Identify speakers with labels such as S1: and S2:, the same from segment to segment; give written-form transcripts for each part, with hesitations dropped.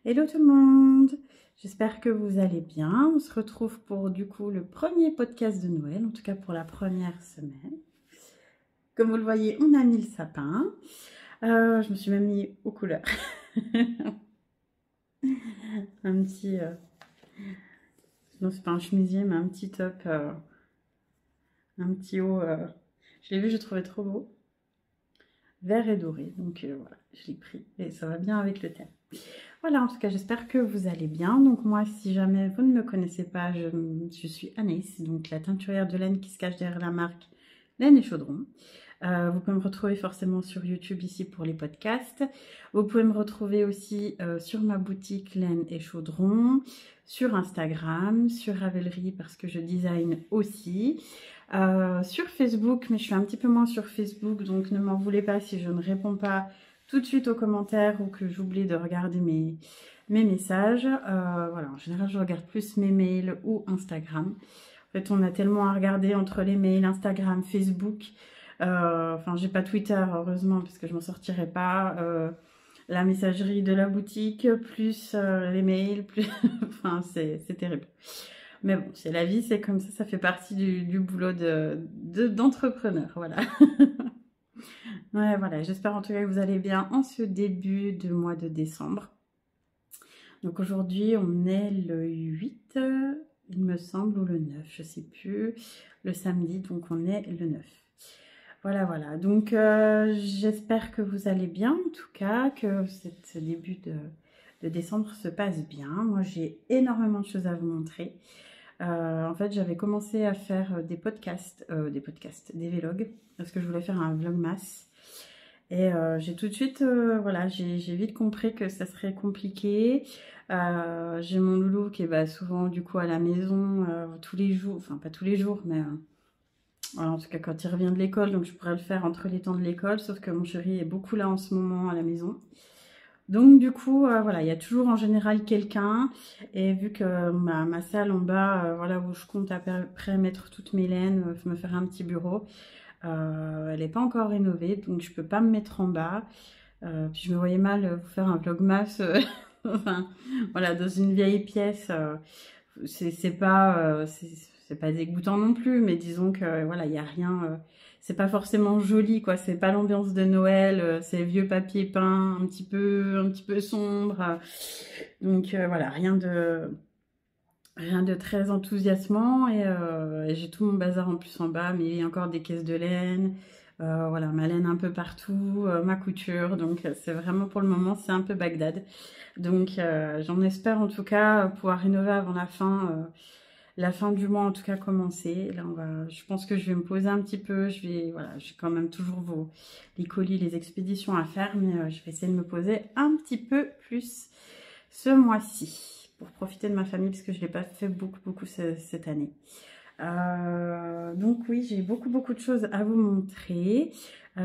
S1: Hello tout le monde, j'espère que vous allez bien. On se retrouve pour du coup le premier podcast de Noël, en tout cas pour la première semaine. Comme vous le voyez, on a mis le sapin. Je me suis même mis aux couleurs. Un petit, non c'est pas un chemisier, mais un petit top, un petit haut. Je l'ai vu, je trouvais trop beau. Vert et doré, donc voilà, je l'ai pris et ça va bien avec le thème. Voilà, en tout cas, j'espère que vous allez bien. Donc moi, si jamais vous ne me connaissez pas, je suis Anaïs, donc la teinturière de laine qui se cache derrière la marque Laine et Chaudron. Vous pouvez me retrouver forcément sur YouTube ici pour les podcasts. Vous pouvez me retrouver aussi sur ma boutique Laine et Chaudron, sur Instagram, sur Ravelry parce que je design aussi. Sur Facebook, mais je suis un petit peu moins sur Facebook, donc ne m'en voulez pas si je ne réponds pas tout de suite aux commentaires ou que j'oublie de regarder mes messages. Voilà, en général, je regarde plus mes mails ou Instagram. En fait, on a tellement à regarder entre les mails, Instagram, Facebook. Enfin, j'ai pas Twitter, heureusement, parce que je m'en sortirai pas. La messagerie de la boutique, plus les mails, plus... enfin, c'est terrible. Mais bon, c'est la vie, c'est comme ça fait partie du boulot d'entrepreneur, voilà. Ouais, voilà, j'espère en tout cas que vous allez bien en ce début de mois de décembre. Donc aujourd'hui, on est le 8, il me semble, ou le 9, je sais plus, le samedi, donc on est le 9. Voilà, voilà, donc j'espère que vous allez bien, en tout cas, que ce début de décembre se passe bien. Moi, j'ai énormément de choses à vous montrer. En fait, j'avais commencé à faire des podcasts, des vlogs, parce que je voulais faire un vlogmas. Et j'ai tout de suite, voilà, j'ai vite compris que ça serait compliqué. J'ai mon loulou qui est souvent du coup à la maison tous les jours, enfin pas tous les jours, mais voilà, en tout cas quand il revient de l'école, donc je pourrais le faire entre les temps de l'école, sauf que mon chéri est beaucoup là en ce moment à la maison. Donc du coup, voilà, il y a toujours en général quelqu'un. Et vu que ma salle en bas, voilà, où je compte à peu près mettre toutes mes laines, me faire un petit bureau, elle n'est pas encore rénovée, donc je peux pas me mettre en bas. Puis je me voyais mal vous faire un vlogmas, enfin, voilà, dans une vieille pièce. C'est pas dégoûtant non plus, mais disons que voilà, il y a rien. C'est pas forcément joli, quoi. C'est pas l'ambiance de Noël. C'est vieux papier peint, un petit peu sombre. Donc voilà, rien de très enthousiasmant et j'ai tout mon bazar en plus en bas, mais il y a encore des caisses de laine, voilà, ma laine un peu partout, ma couture, donc c'est vraiment pour le moment c'est un peu Bagdad. Donc j'en espère en tout cas pouvoir rénover avant la fin du mois en tout cas commencer. Là je pense que je vais me poser un petit peu, voilà, j'ai quand même toujours les colis, les expéditions à faire, mais je vais essayer de me poser un petit peu plus ce mois-ci pour profiter de ma famille parce que je ne l'ai pas fait beaucoup cette année. Donc oui, j'ai beaucoup de choses à vous montrer.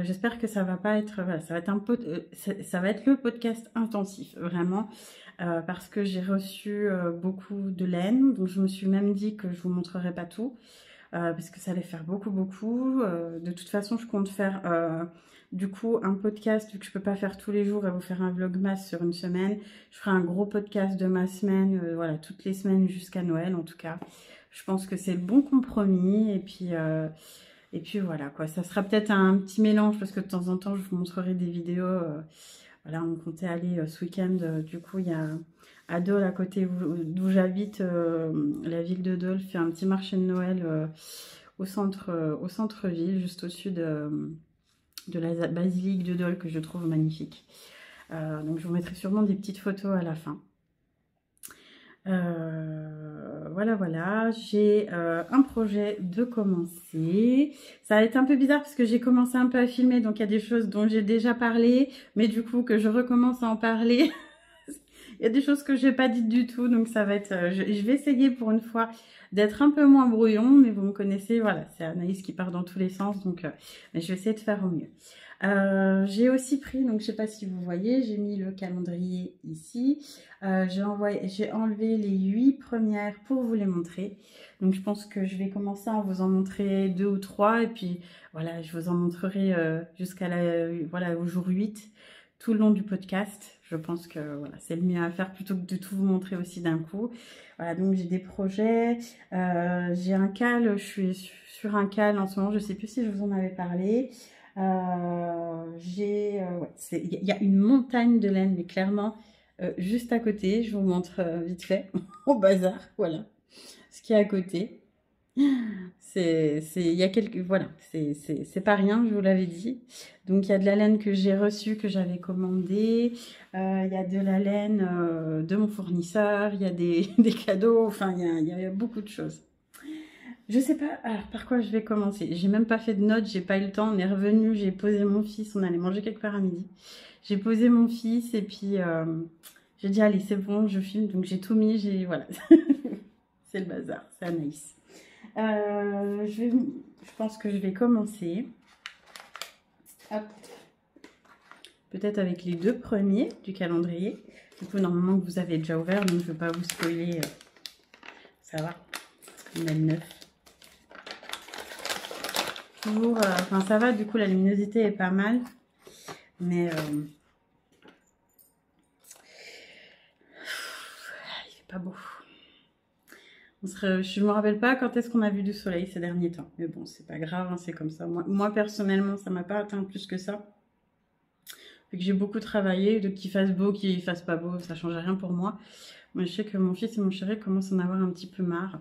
S1: J'espère que ça va pas être, voilà, ça va être ça va être le podcast intensif, vraiment, parce que j'ai reçu beaucoup de laine, donc je me suis même dit que je vous montrerai pas tout, parce que ça allait faire beaucoup. De toute façon, je compte faire du coup un podcast, vu que je peux pas faire tous les jours et vous faire un vlogmas sur une semaine. Je ferai un gros podcast de ma semaine, voilà, toutes les semaines jusqu'à Noël en tout cas. Je pense que c'est le bon compromis et puis voilà quoi. Ça sera peut-être un petit mélange parce que de temps en temps je vous montrerai des vidéos. Voilà, on comptait aller ce week-end. Du coup, il y a à Dole, à côté d'où j'habite, la ville de Dole fait un petit marché de Noël au centre-ville, juste au-dessus de la basilique de Dole que je trouve magnifique. Donc je vous mettrai sûrement des petites photos à la fin. Voilà, j'ai un projet de commencer. Ça va être un peu bizarre parce que j'ai commencé un peu à filmer, donc il y a des choses dont j'ai déjà parlé, mais du coup que je recommence à en parler. Il y a des choses que je n'ai pas dites du tout, donc ça va être... je vais essayer pour une fois d'être un peu moins brouillon, mais vous me connaissez, voilà, c'est Anaïs qui part dans tous les sens, donc mais je vais essayer de faire au mieux. J'ai aussi pris, donc je sais pas si vous voyez, j'ai mis le calendrier ici. J'ai enlevé les 8 premières pour vous les montrer. Donc je pense que je vais commencer à vous en montrer 2 ou 3 et puis voilà, je vous en montrerai jusqu'à voilà, au jour 8. tout le long du podcast. Je pense que voilà, c'est le mieux à faire plutôt que de tout vous montrer aussi d'un coup. Voilà, donc j'ai des projets, j'ai un cal, je suis sur un cal en ce moment, je sais plus si je vous en avais parlé. Ouais, il y a une montagne de laine, mais clairement, juste à côté, je vous montre vite fait, au bazar, voilà, ce qui est à côté. Il y a quelques, voilà, c'est pas rien, je vous l'avais dit. Donc il y a de la laine que j'ai reçue, que j'avais commandée. Il y a de la laine de mon fournisseur. Il y a des cadeaux. Enfin, il y a beaucoup de choses. Je sais pas. Alors par quoi je vais commencer? J'ai même pas fait de notes. J'ai pas eu le temps. On est revenu. J'ai posé mon fils. On allait manger quelque part à midi. J'ai posé mon fils et puis j'ai dit allez c'est bon, je filme. Donc j'ai tout mis. Voilà. C'est le bazar. C'est Anaïs. Je pense que je vais commencer. Hop. Peut-être avec les 2 premiers du calendrier. Du coup, normalement, que vous avez déjà ouvert, donc je ne veux pas vous spoiler. Ça va. On a le 9. Toujours, enfin, ça va, du coup, la luminosité est pas mal. Mais il fait pas beau. Je ne me rappelle pas quand est-ce qu'on a vu du soleil ces derniers temps. Mais bon, c'est pas grave, hein, c'est comme ça. Moi, personnellement, ça m'a pas atteint plus que ça. Fait que j'ai beaucoup travaillé, de qu'il fasse beau, qu'il fasse pas beau, ça change rien pour moi. Moi, je sais que mon fils et mon chéri commencent à en avoir un petit peu marre.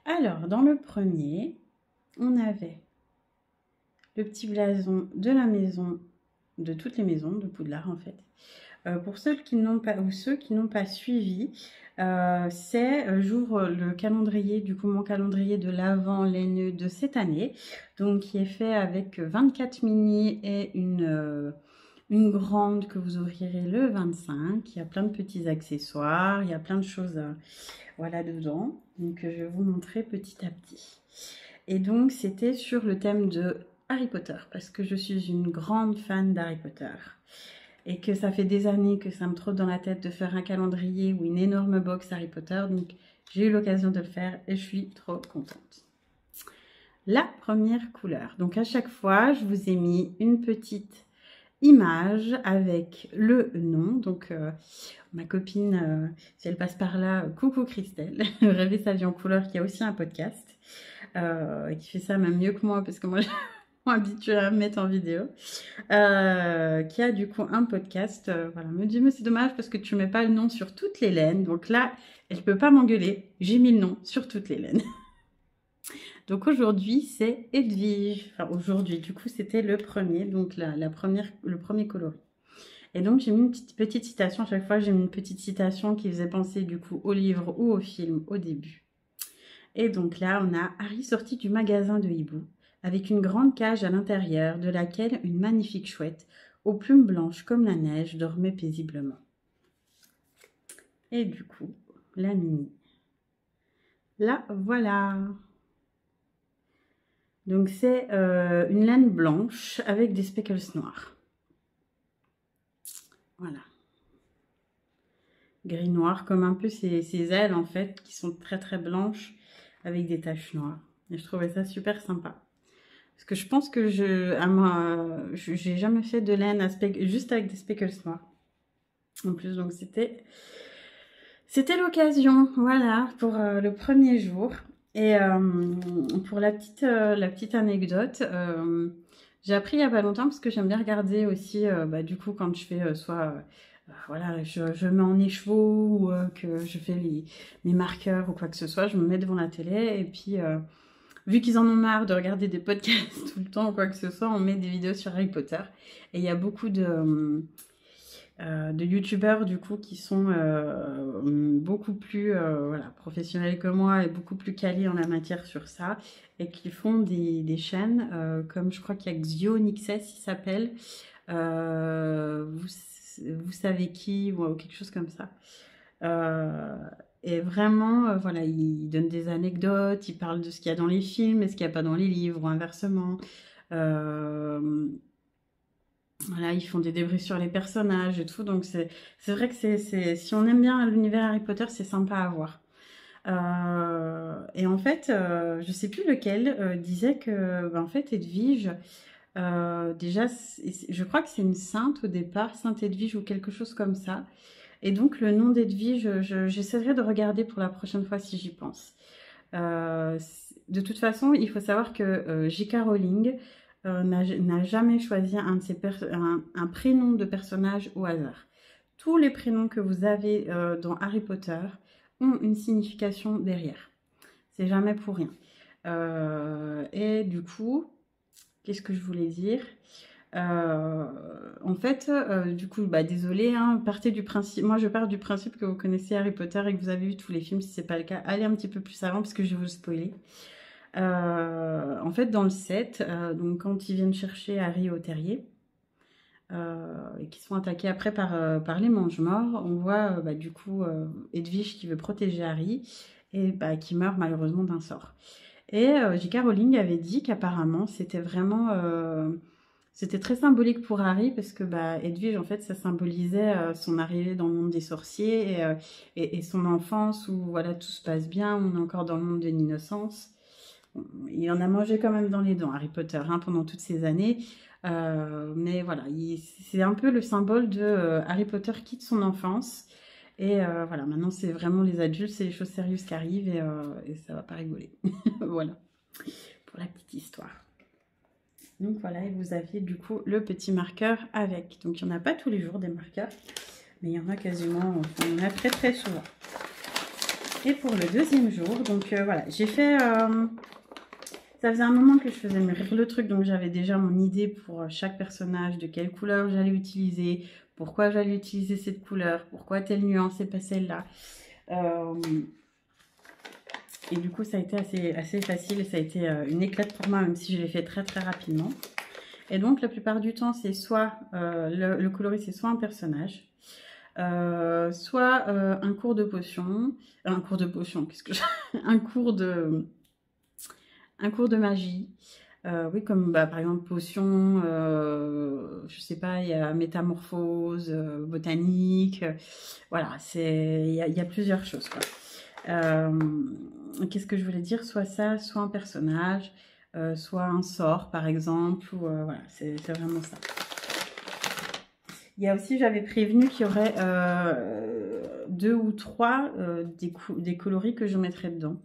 S1: Alors, dans le premier, on avait le petit blason de la maison, de toutes les maisons de Poudlard en fait. Pour ceux qui n'ont pas ou ceux qui n'ont pas suivi, j'ouvre le calendrier, du coup mon calendrier de l'Avent laineux de cette année, donc qui est fait avec 24 mini et une grande que vous ouvrirez le 25. Il y a plein de petits accessoires, il y a plein de choses voilà dedans, donc je vais vous montrer petit à petit. Et donc c'était sur le thème de Harry Potter, parce que je suis une grande fan d'Harry Potter. Et que ça fait des années que ça me trotte dans la tête de faire un calendrier ou une énorme box Harry Potter. Donc j'ai eu l'occasion de le faire et je suis trop contente. La première couleur. Donc à chaque fois, je vous ai mis une petite image avec le nom. Donc ma copine, si elle passe par là, coucou Christelle, Rêver sa vie en couleur, qui a aussi un podcast. Qui fait ça même mieux que moi parce que moi habituée à me mettre en vidéo, qui a du coup un podcast, voilà, me dit mais c'est dommage parce que tu mets pas le nom sur toutes les laines, donc là elle peut pas m'engueuler, j'ai mis le nom sur toutes les laines. Donc aujourd'hui c'est Edwige, enfin aujourd'hui du coup c'était le premier, donc le premier coloris. Et donc j'ai mis une petite citation, à chaque fois j'ai mis une petite citation qui faisait penser du coup au livre ou au film au début. Et donc là on a Harry sorti du magasin de hibou, avec une grande cage à l'intérieur de laquelle une magnifique chouette, aux plumes blanches comme la neige, dormait paisiblement. Et du coup, la mini. Là, voilà. Donc c'est une laine blanche avec des speckles noirs. Voilà. Gris-noir, comme un peu ses ailes en fait, qui sont très très blanches, avec des taches noires. Et je trouvais ça super sympa. Parce que je pense que j'ai jamais fait de laine juste avec des speckles noirs. En plus, donc c'était l'occasion, voilà, pour le premier jour. Et pour la petite anecdote, j'ai appris il y a pas longtemps parce que j'aime bien regarder aussi, du coup, quand je fais voilà, je mets en écheveau ou que je fais mes marqueurs ou quoi que ce soit, je me mets devant la télé et puis vu qu'ils en ont marre de regarder des podcasts tout le temps ou quoi que ce soit, on met des vidéos sur Harry Potter. Et il y a beaucoup de youtubeurs du coup qui sont beaucoup plus voilà, professionnels que moi et beaucoup plus calés en la matière sur ça et qui font des chaînes comme je crois qu'il y a Xionixes il s'appelle, vous savez qui ou quelque chose comme ça. Et vraiment, voilà, ils donnent des anecdotes, ils parlent de ce qu'il y a dans les films et ce qu'il n'y a pas dans les livres, ou inversement. Voilà, ils font des débriefs sur les personnages et tout. Donc, c'est vrai que si on aime bien l'univers Harry Potter, c'est sympa à voir. Et en fait, je sais plus lequel disait que, en fait, Edwige, Déjà, je crois que c'est une sainte au départ, Sainte Edwige ou quelque chose comme ça. Et donc, le nom d'Edwige, j'essaierai de regarder pour la prochaine fois si j'y pense. De toute façon, il faut savoir que J.K. Rowling n'a jamais choisi un prénom de personnage au hasard. Tous les prénoms que vous avez dans Harry Potter ont une signification derrière. C'est jamais pour rien. Et du coup, qu'est-ce que je voulais dire? En fait, du coup, bah, désolé, hein, partez du principe. Moi, je pars du principe que vous connaissez Harry Potter et que vous avez vu tous les films. Si c'est pas le cas, allez un petit peu plus avant parce que je vais vous spoiler. En fait, dans le 7, donc quand ils viennent chercher Harry au terrier et qui sont attaqués après par les mange-morts, on voit bah, du coup Edwige qui veut protéger Harry et bah, qui meurt malheureusement d'un sort. Et J.K. Rowling avait dit qu'apparemment c'était vraiment c'était très symbolique pour Harry parce que bah, Edwige en fait ça symbolisait son arrivée dans le monde des sorciers et son enfance où voilà tout se passe bien, on est encore dans le monde de l'innocence. Il en a mangé quand même dans les dents, Harry Potter, hein, pendant toutes ces années. Mais voilà, c'est un peu le symbole de Harry Potter quitte son enfance. Et voilà, maintenant c'est vraiment les adultes, c'est les choses sérieuses qui arrivent et ça va pas rigoler. Voilà, pour la petite histoire. Donc voilà, et vous aviez du coup le petit marqueur avec. Donc il n'y en a pas tous les jours des marqueurs, mais il y en a quasiment, il y en a très très souvent. Et pour le deuxième jour, donc voilà, j'ai fait... ça faisait un moment que je faisais mûrir le truc, donc j'avais déjà mon idée pour chaque personnage, de quelle couleur j'allais utiliser, pourquoi j'allais utiliser cette couleur, pourquoi telle nuance et pas celle-là. Et du coup, ça a été assez facile et ça a été une éclate pour moi, même si je l'ai fait très très rapidement. Et donc, la plupart du temps, c'est soit le coloris, c'est soit un personnage, soit un cours de potion, qu'est-ce que un cours de magie. Oui, comme bah, par exemple potion, je sais pas, il y a métamorphose, botanique, voilà, il y a plusieurs choses, quoi. Qu'est-ce que je voulais dire? Soit ça, soit un personnage, soit un sort, par exemple, ou voilà, c'est vraiment ça. Il y a aussi, j'avais prévenu qu'il y aurait 2 ou 3 des coloris que je mettrais dedans.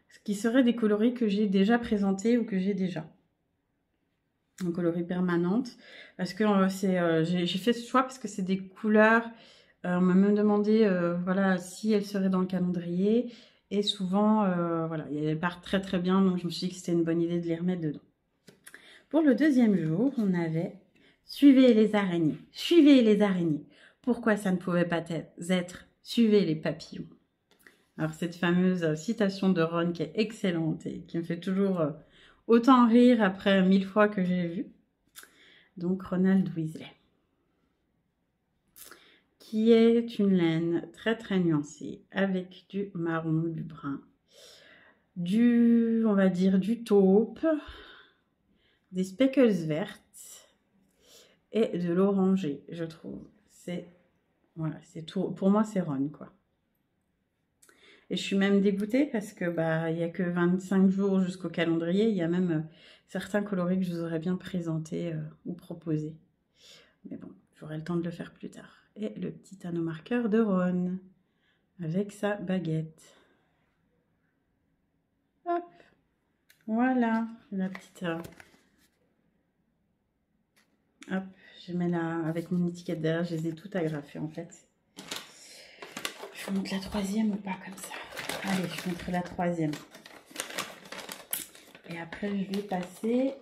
S1: Ce qui seraient des coloris que j'ai déjà présentés ou que j'ai déjà. En coloris permanente. Parce que j'ai fait ce choix parce que c'est des couleurs. On m'a même demandé voilà, si elles seraient dans le calendrier. Et souvent, voilà, elles partent très très bien. Donc je me suis dit que c'était une bonne idée de les remettre dedans. Pour le deuxième jour, on avait « Suivez les araignées, suivez les araignées ». Pourquoi ça ne pouvait pas être « Suivez les papillons ». Alors cette fameuse citation de Ron qui est excellente et qui me fait toujours autant rire après 1000 fois que j'ai vu. Donc Ronald Weasley. Qui est une laine très très nuancée avec du marron, du brun, on va dire du taupe, des speckles vertes et de l'orangé, je trouve. Voilà, c'est tout. Pour moi, c'est Ron, quoi. Et je suis même dégoûtée parce que bah il n'y a que 25 jours jusqu'au calendrier. Il y a même certains coloris que je vous aurais bien présentés ou proposés. Mais bon, j'aurai le temps de le faire plus tard. Et le petit anneau marqueur de Ron avec sa baguette. Hop, voilà la petite... hop, je mets là avec mon étiquette derrière. Je les ai toutes agrafées en fait. Je vous montre la troisième ou pas comme ça? Allez, je vous montre la troisième. Et après, je vais passer,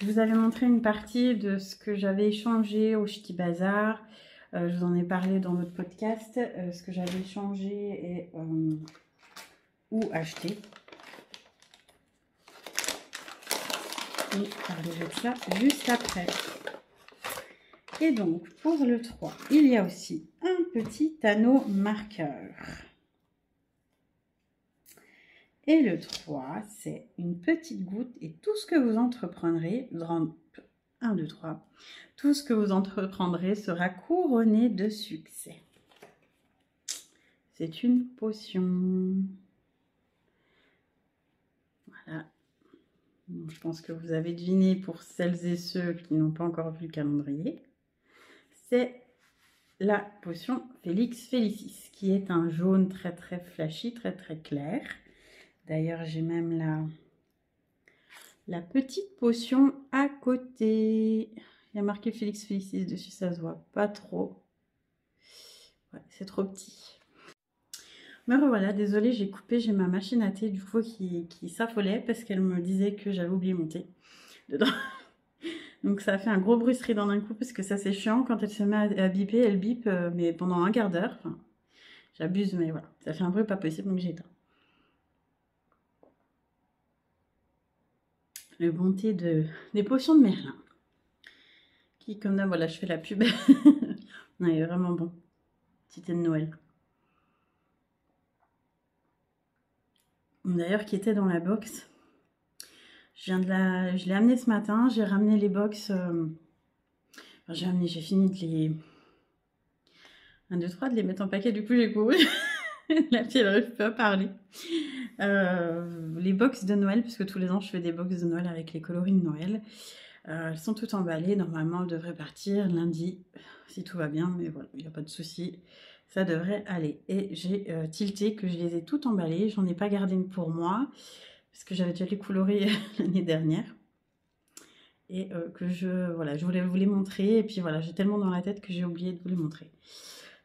S1: je vous avais montré une partie de ce que j'avais échangé au Ch'ti Bazar. Je vous en ai parlé dans votre podcast, ce que j'avais échangé ou acheté. Et parler de ça juste après. Et donc, pour le 3, il y a aussi un petit anneau marqueur. Et le 3, c'est une petite goutte et tout ce que vous entreprendrez, 1, 2, 3, tout ce que vous entreprendrez sera couronné de succès. C'est une potion. Voilà. Donc, je pense que vous avez deviné pour celles et ceux qui n'ont pas encore vu le calendrier. C'est la potion Félix Félicis, qui est un jaune très très flashy, très très clair. D'ailleurs, j'ai même la petite potion à côté. Il y a marqué Félix Félicis dessus, ça se voit pas trop. Ouais, c'est trop petit. Me revoilà, désolée, j'ai coupé, j'ai ma machine à thé du coup qui s'affolait parce qu'elle me disait que j'avais oublié mon thé dedans. Donc ça a fait un gros bruit strident d'un coup parce que ça c'est chiant quand elle se met à biper, elle bip mais pendant un quart d'heure. Enfin, j'abuse mais voilà, ça fait un bruit pas possible donc j'ai éteint. Le bon thé des potions de Merlin. Qui comme d'hab, voilà je fais la pub. Non, il est vraiment bon. Petit thé de Noël. D'ailleurs qui était dans la box. Je l'ai amené ce matin, j'ai ramené les box. Enfin, j'ai fini de les 1, 2, 3 de les mettre en paquet, du coup j'ai couru. La fille elle n'arrive pas à parler. Les box de Noël, puisque tous les ans je fais des box de Noël avec les coloris de Noël. Elles sont toutes emballées, normalement elles devraient partir lundi, si tout va bien, mais voilà, il n'y a pas de souci, ça devrait aller. Et j'ai tilté que je les ai toutes emballées, j'en ai pas gardé une pour moi, parce que j'avais déjà les coloris l'année dernière. Et que voilà, je voulais vous les montrer, et puis voilà, j'ai tellement dans la tête que j'ai oublié de vous les montrer.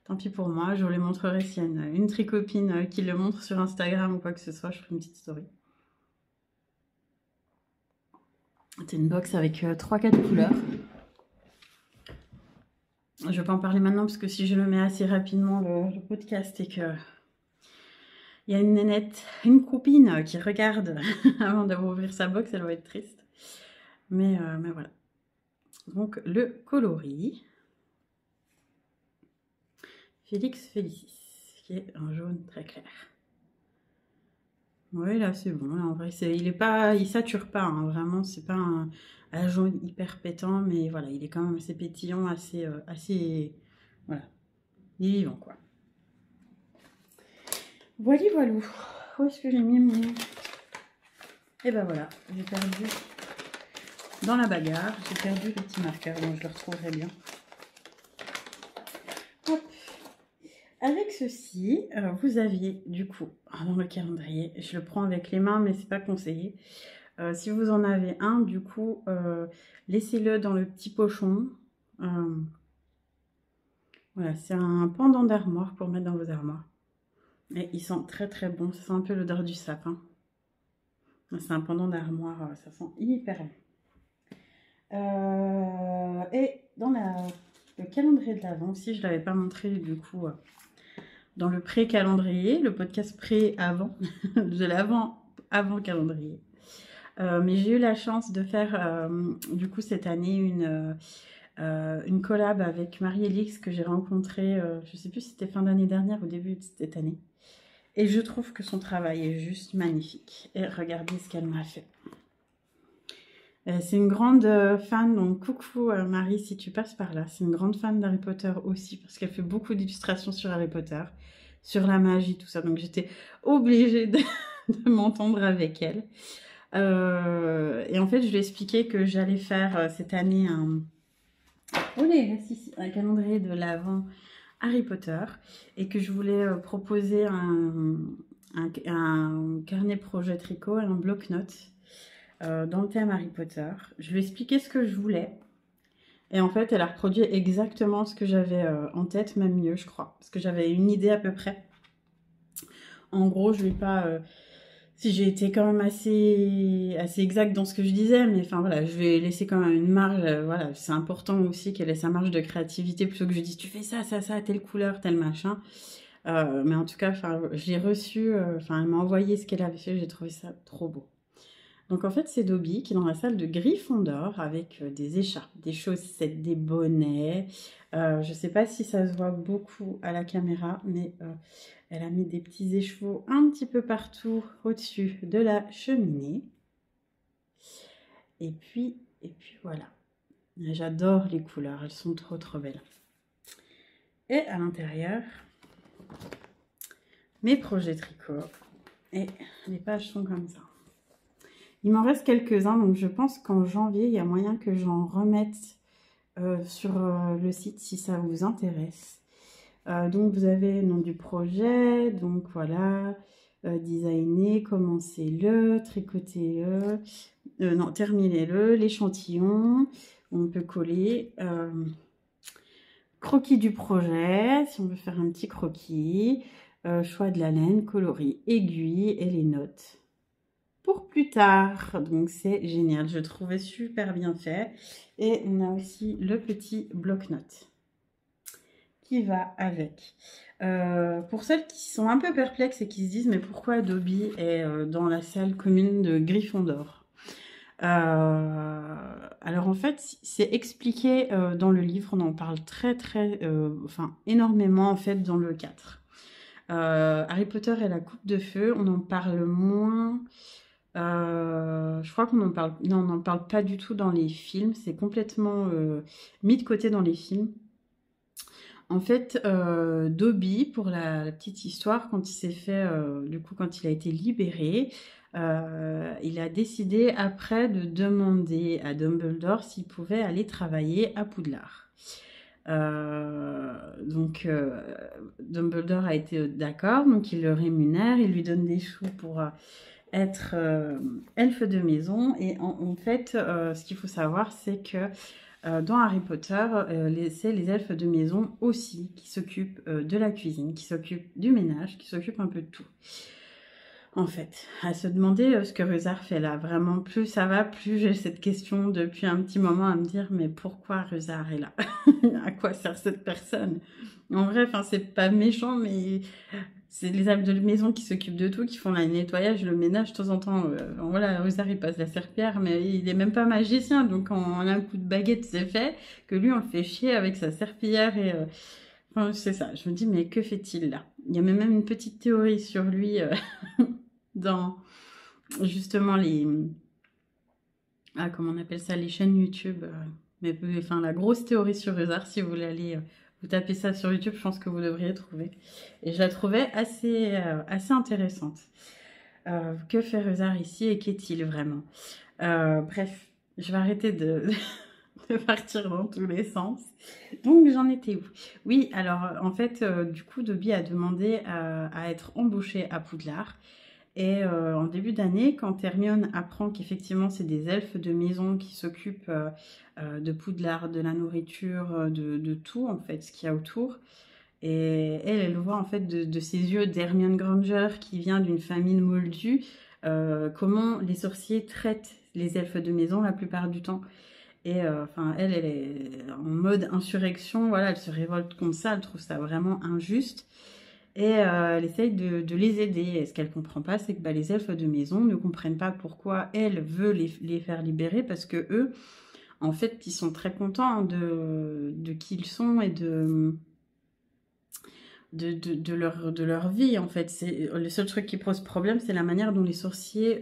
S1: Tant pis pour moi, je vous les montrerai s'il y a une tricopine qui le montre sur Instagram ou quoi que ce soit, je ferai une petite story. C'est une box avec 3-4 couleurs. Je ne vais pas en parler maintenant parce que si je le mets assez rapidement le podcast et que il y a une nénette, une copine qui regarde avant d'avoir ouvrir sa box, elle va être triste. Mais voilà. Donc le coloris Félix Félicis, qui est un jaune très clair. Oui, là c'est bon. Là, en vrai, il sature pas. Hein, vraiment, c'est pas un jaune hyper pétant, mais voilà, il est quand même assez pétillant, assez, voilà, il est vivant quoi. Voilà, voilà. Où est-ce que j'ai mis mon... Et ben voilà, j'ai perdu dans la bagarre, j'ai perdu le petit marqueur, donc je le retrouverai bien. Hop. Avec ceci, vous aviez du coup, dans le calendrier, je le prends avec les mains, mais c'est pas conseillé. Si vous en avez un, du coup, laissez-le dans le petit pochon. Voilà, c'est un pendant d'armoire pour mettre dans vos armoires. Et ils sont très très bons, ça sent un peu l'odeur du sapin. C'est un pendant d'armoire, ça sent hyper bon. Et dans le calendrier de l'Avent aussi, je ne l'avais pas montré du coup dans le pré-calendrier, le podcast pré-avant, de l'avant avant calendrier. Mais j'ai eu la chance de faire du coup cette année une collab avec Marie-Élix que j'ai rencontrée, je ne sais plus si c'était fin d'année dernière ou début de cette année. Et je trouve que son travail est juste magnifique. Et regardez ce qu'elle m'a fait. C'est une grande fan, donc coucou Marie si tu passes par là. C'est une grande fan d'Harry Potter aussi parce qu'elle fait beaucoup d'illustrations sur Harry Potter, sur la magie, tout ça. Donc j'étais obligée de m'entendre avec elle. Et en fait, je lui ai expliqué que j'allais faire cette année un calendrier de l'Avent Harry Potter et que je voulais proposer un carnet projet tricot, un bloc-notes. Dans le thème Harry Potter. Je lui ai expliqué ce que je voulais. Et en fait, elle a reproduit exactement ce que j'avais en tête, même mieux, je crois. Parce que j'avais une idée à peu près. En gros, je ne vais pas... si j'ai été quand même assez exacte dans ce que je disais, mais enfin voilà, je vais laisser quand même une marge. Voilà, c'est important aussi qu'elle ait sa marge de créativité plutôt que je dise tu fais ça, telle couleur, tel machin. Mais en tout cas, je l'ai reçu, elle m'a envoyé ce qu'elle avait fait, j'ai trouvé ça trop beau. Donc en fait, c'est Dobby qui est dans la salle de Gryffondor avec des écharpes, des chaussettes, des bonnets. Je ne sais pas si ça se voit beaucoup à la caméra, mais elle a mis des petits écheveaux un petit peu partout au-dessus de la cheminée. Et puis voilà. J'adore les couleurs, elles sont trop trop belles. Et à l'intérieur, mes projets tricot. Et les pages sont comme ça. Il m'en reste quelques-uns, donc je pense qu'en janvier, il y a moyen que j'en remette sur le site si ça vous intéresse. Donc vous avez le nom du projet, donc voilà, designer, commencez-le, tricotez-le, non, terminez-le, l'échantillon, on peut coller, croquis du projet, si on veut faire un petit croquis, choix de la laine, coloris, aiguille et les notes pour plus tard. Donc c'est génial, je trouvais super bien fait. Et on a aussi le petit bloc-notes qui va avec. Pour celles qui sont un peu perplexes et qui se disent mais pourquoi Dobby est dans la salle commune de Gryffondor, alors en fait c'est expliqué dans le livre, on en parle enfin énormément en fait dans le 4. Harry Potter et la coupe de feu, on en parle moins. Je crois qu'on en parle... Non, on n'en parle pas du tout dans les films. C'est complètement mis de côté dans les films. En fait, Dobby, pour la petite histoire, quand il s'est fait... du coup, quand il a été libéré, il a décidé après de demander à Dumbledore s'il pouvait aller travailler à Poudlard. Donc Dumbledore a été d'accord, donc il le rémunère, il lui donne des sous pour être elfe de maison. Et en fait, ce qu'il faut savoir, c'est que dans Harry Potter, c'est les elfes de maison aussi qui s'occupent de la cuisine, qui s'occupent du ménage, qui s'occupent un peu de tout. En fait, à se demander ce que Rusard fait là. Vraiment, plus ça va, plus j'ai cette question depuis un petit moment à me dire mais pourquoi Rusard est là? À quoi sert cette personne? En vrai, enfin, c'est pas méchant, mais c'est les elfes de maison qui s'occupent de tout, qui font le nettoyage, le ménage de temps en temps. Voilà, Rusard il passe la serpillière, mais il est même pas magicien, donc en un coup de baguette c'est fait, que lui on le fait chier avec sa serpillière et... Enfin, c'est ça, je me dis mais que fait-il là? Il y a même une petite théorie sur lui dans justement les... Ah, comment on appelle ça? Les chaînes YouTube. Mais enfin, la grosse théorie sur Rusard, si vous voulez aller... vous tapez ça sur YouTube, je pense que vous devriez trouver. Et je la trouvais assez intéressante. Que fait Rusard ici et qu'est-il vraiment? Bref, je vais arrêter de partir dans tous les sens. Donc, j'en étais où? Oui, alors, en fait, du coup, Dobby a demandé à être embauché à Poudlard. Et en début d'année, quand Hermione apprend qu'effectivement c'est des elfes de maison qui s'occupent de Poudlard, de la nourriture, de tout en fait, ce qu'il y a autour, et elle le voit en fait de ses yeux d'Hermione Granger qui vient d'une famille moldue, comment les sorciers traitent les elfes de maison la plupart du temps. Et enfin, elle est en mode insurrection, voilà, elle se révolte contre ça, elle trouve ça vraiment injuste. Et elle essaye de les aider. Et ce qu'elle comprend pas, c'est que bah, les elfes de maison ne comprennent pas pourquoi elle veut les faire libérer, parce que eux, en fait, ils sont très contents de qui ils sont et de leur vie, en fait. Le seul truc qui pose problème, c'est la manière dont les sorciers,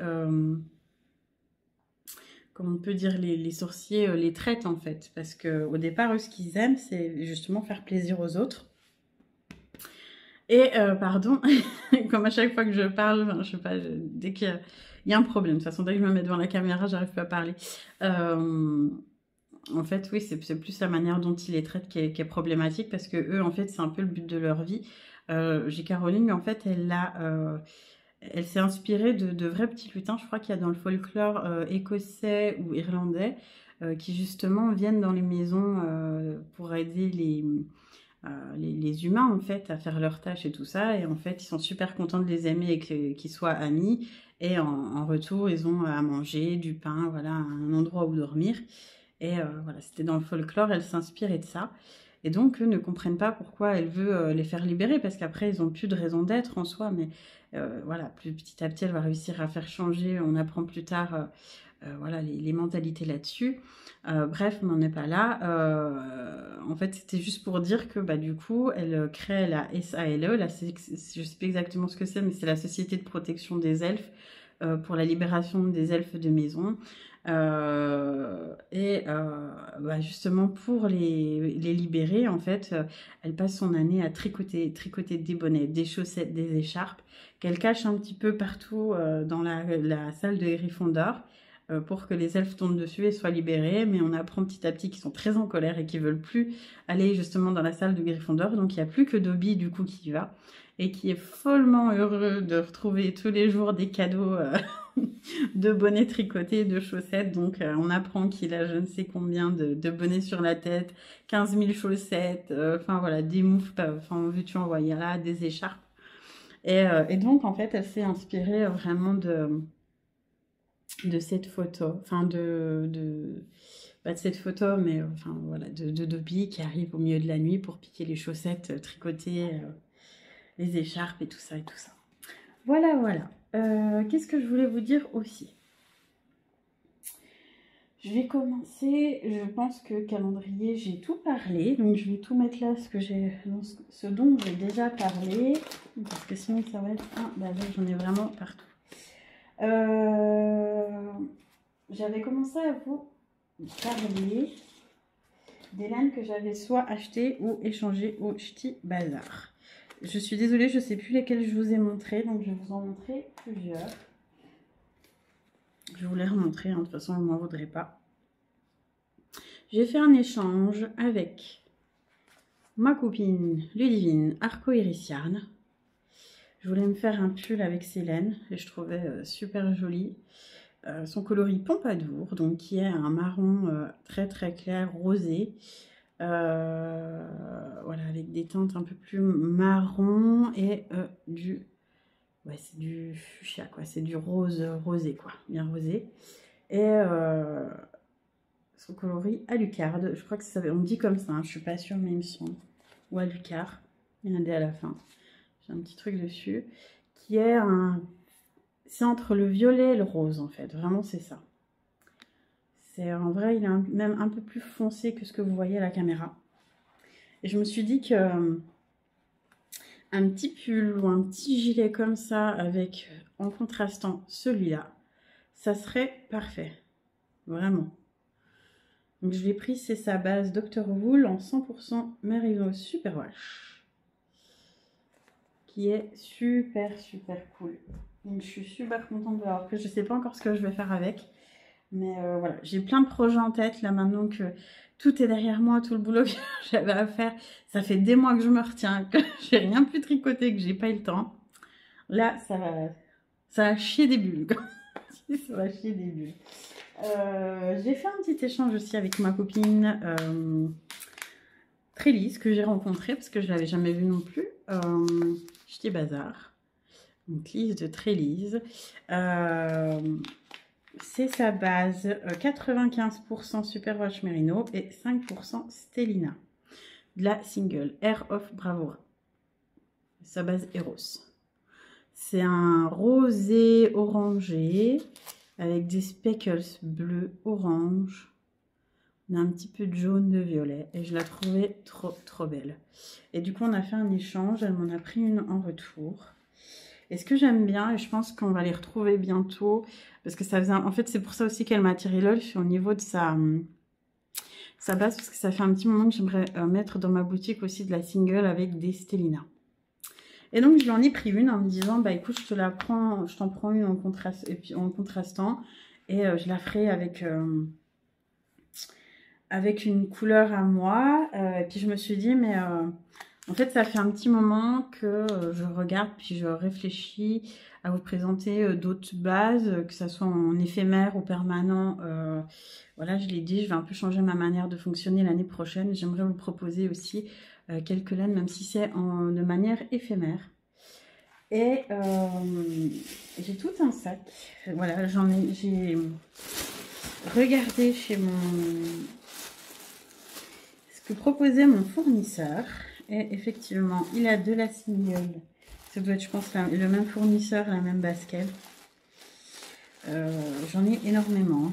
S1: comme on peut dire, les sorciers les traitent, en fait. Parce qu'au départ, eux, ce qu'ils aiment, c'est justement faire plaisir aux autres. Et pardon, comme à chaque fois que je parle, enfin, je sais pas, dès qu'il y a un problème, de toute façon, dès que je me mets devant la caméra, j'arrive pas à parler. En fait, oui, c'est plus la manière dont ils les traitent qui est problématique, parce que eux, en fait, c'est un peu le but de leur vie. J.K. Rowling, en fait, elle s'est inspirée de vrais petits lutins, je crois qu'il y a dans le folklore écossais ou irlandais, qui justement viennent dans les maisons pour aider les humains en fait à faire leurs tâches et tout ça, et en fait ils sont super contents de les aimer et qu'ils soient amis, et en retour ils ont à manger, du pain, voilà, un endroit où dormir. Et voilà, c'était dans le folklore, elle s'inspirait de ça, et donc eux ne comprennent pas pourquoi elle veut les faire libérer, parce qu'après ils ont plus de raison d'être en soi, mais voilà, petit à petit elle va réussir à faire changer, on apprend plus tard voilà, les mentalités là-dessus. Bref, on n'en est pas là. En fait, c'était juste pour dire que bah, du coup, elle crée la SALE, je ne sais pas exactement ce que c'est, mais c'est la Société de protection des elfes pour la libération des elfes de maison. justement pour les libérer, en fait, elle passe son année à tricoter des bonnets, des chaussettes, des écharpes, qu'elle cache un petit peu partout dans la salle de Gryffondor pour que les elfes tombent dessus et soient libérés. Mais on apprend petit à petit qu'ils sont très en colère et qu'ils veulent plus aller justement dans la salle de Gryffondor. Donc il n'y a plus que Dobby du coup qui y va et qui est follement heureux de retrouver tous les jours des cadeaux de bonnets tricotés, de chaussettes. Donc on apprend qu'il a je ne sais combien de bonnets sur la tête, 15 000 chaussettes, enfin voilà, des moufles, enfin veux-tu en voyer là, des écharpes. Et donc en fait elle s'est inspirée vraiment de cette photo, enfin pas de cette photo, mais enfin voilà, de Dobby qui arrive au milieu de la nuit pour piquer les chaussettes, tricoter les écharpes et tout ça et tout ça. Voilà, voilà. Qu'est-ce que je voulais vous dire aussi? Je vais commencer, je pense que calendrier, j'ai tout parlé, donc je vais tout mettre là, ce dont j'ai déjà parlé, parce que sinon ça va être un bazar, j'en ai vraiment partout. J'avais commencé à vous parler des laines que j'avais soit achetées ou échangées au Ch'ti Bazar. Je suis désolée, je ne sais plus lesquelles je vous ai montré, donc je vais vous en montrer plusieurs. Je vous les remontrer, hein, de toute façon, vous ne m'en voudrez pas. J'ai fait un échange avec ma copine Ludivine Arcoiris Yarn. Je voulais me faire un pull avec ces laines et je trouvais super joli. Son coloris Pompadour, donc qui est un marron très très clair, rosé. Voilà, avec des teintes un peu plus marron et ouais, c'est du fuchsia, quoi. C'est du rose rosé, quoi. Bien rosé. Et son coloris Alucard. Je crois que ça, on dit comme ça, hein, je suis pas sûre, mais il me semble. Ou Alucard. Il y en a des à la fin. J'ai un petit truc dessus. Qui est un... C'est entre le violet et le rose, en fait. Vraiment, c'est ça. C'est en vrai, il est même un peu plus foncé que ce que vous voyez à la caméra. Et je me suis dit que un petit pull ou un petit gilet comme ça, avec en contrastant celui-là, ça serait parfait. Vraiment. Donc je l'ai pris, c'est sa base Dr. Wool en 100% Merino Superwash. Qui est super super cool. Donc je suis super contente de l'avoir pris. Je ne sais pas encore ce que je vais faire avec. Mais voilà, j'ai plein de projets en tête là maintenant que tout est derrière moi, tout le boulot que j'avais à faire. Ça fait des mois que je me retiens, que j'ai rien pu tricoter, que j'ai pas eu le temps. Là, ça va chier des bulles. Ça va chier des bulles. J'ai fait un petit échange aussi avec ma copine Trélise que j'ai rencontrée parce que je l'avais jamais vue non plus. Ch'ti Bazar. Donc Lise de Trélise. C'est sa base 95% Superwash Merino et 5% Stellina. De la single Air of Bravura. Sa base Eros. C'est un rosé orangé avec des speckles bleu orange. On a un petit peu de jaune, de violet. Et je la trouvais trop belle. Et du coup, on a fait un échange. Elle m'en a pris une en retour. Et ce que j'aime bien, et je pense qu'on va les retrouver bientôt, parce que ça faisait... En fait, c'est pour ça aussi qu'elle m'a attiré l'œil, au niveau de sa base, parce que ça fait un petit moment que j'aimerais mettre dans ma boutique aussi de la single avec des Stellina. Et donc, je lui en ai pris une en me disant, bah écoute, je t'en prends une en, en contrastant, et je la ferai avec une couleur à moi. Et puis, je me suis dit, mais... en fait, ça fait un petit moment que je regarde, puis je réfléchis à vous présenter d'autres bases, que ça soit en éphémère ou permanent. Voilà, je l'ai dit, je vais un peu changer ma manière de fonctionner l'année prochaine. J'aimerais vous proposer aussi quelques laines, même si c'est de manière éphémère. Et j'ai tout un sac. Voilà, j'ai regardé chez ce que proposait mon fournisseur. Et effectivement, il a de la single. Ça doit être, je pense, le même fournisseur, la même base qu'elle. J'en ai énormément.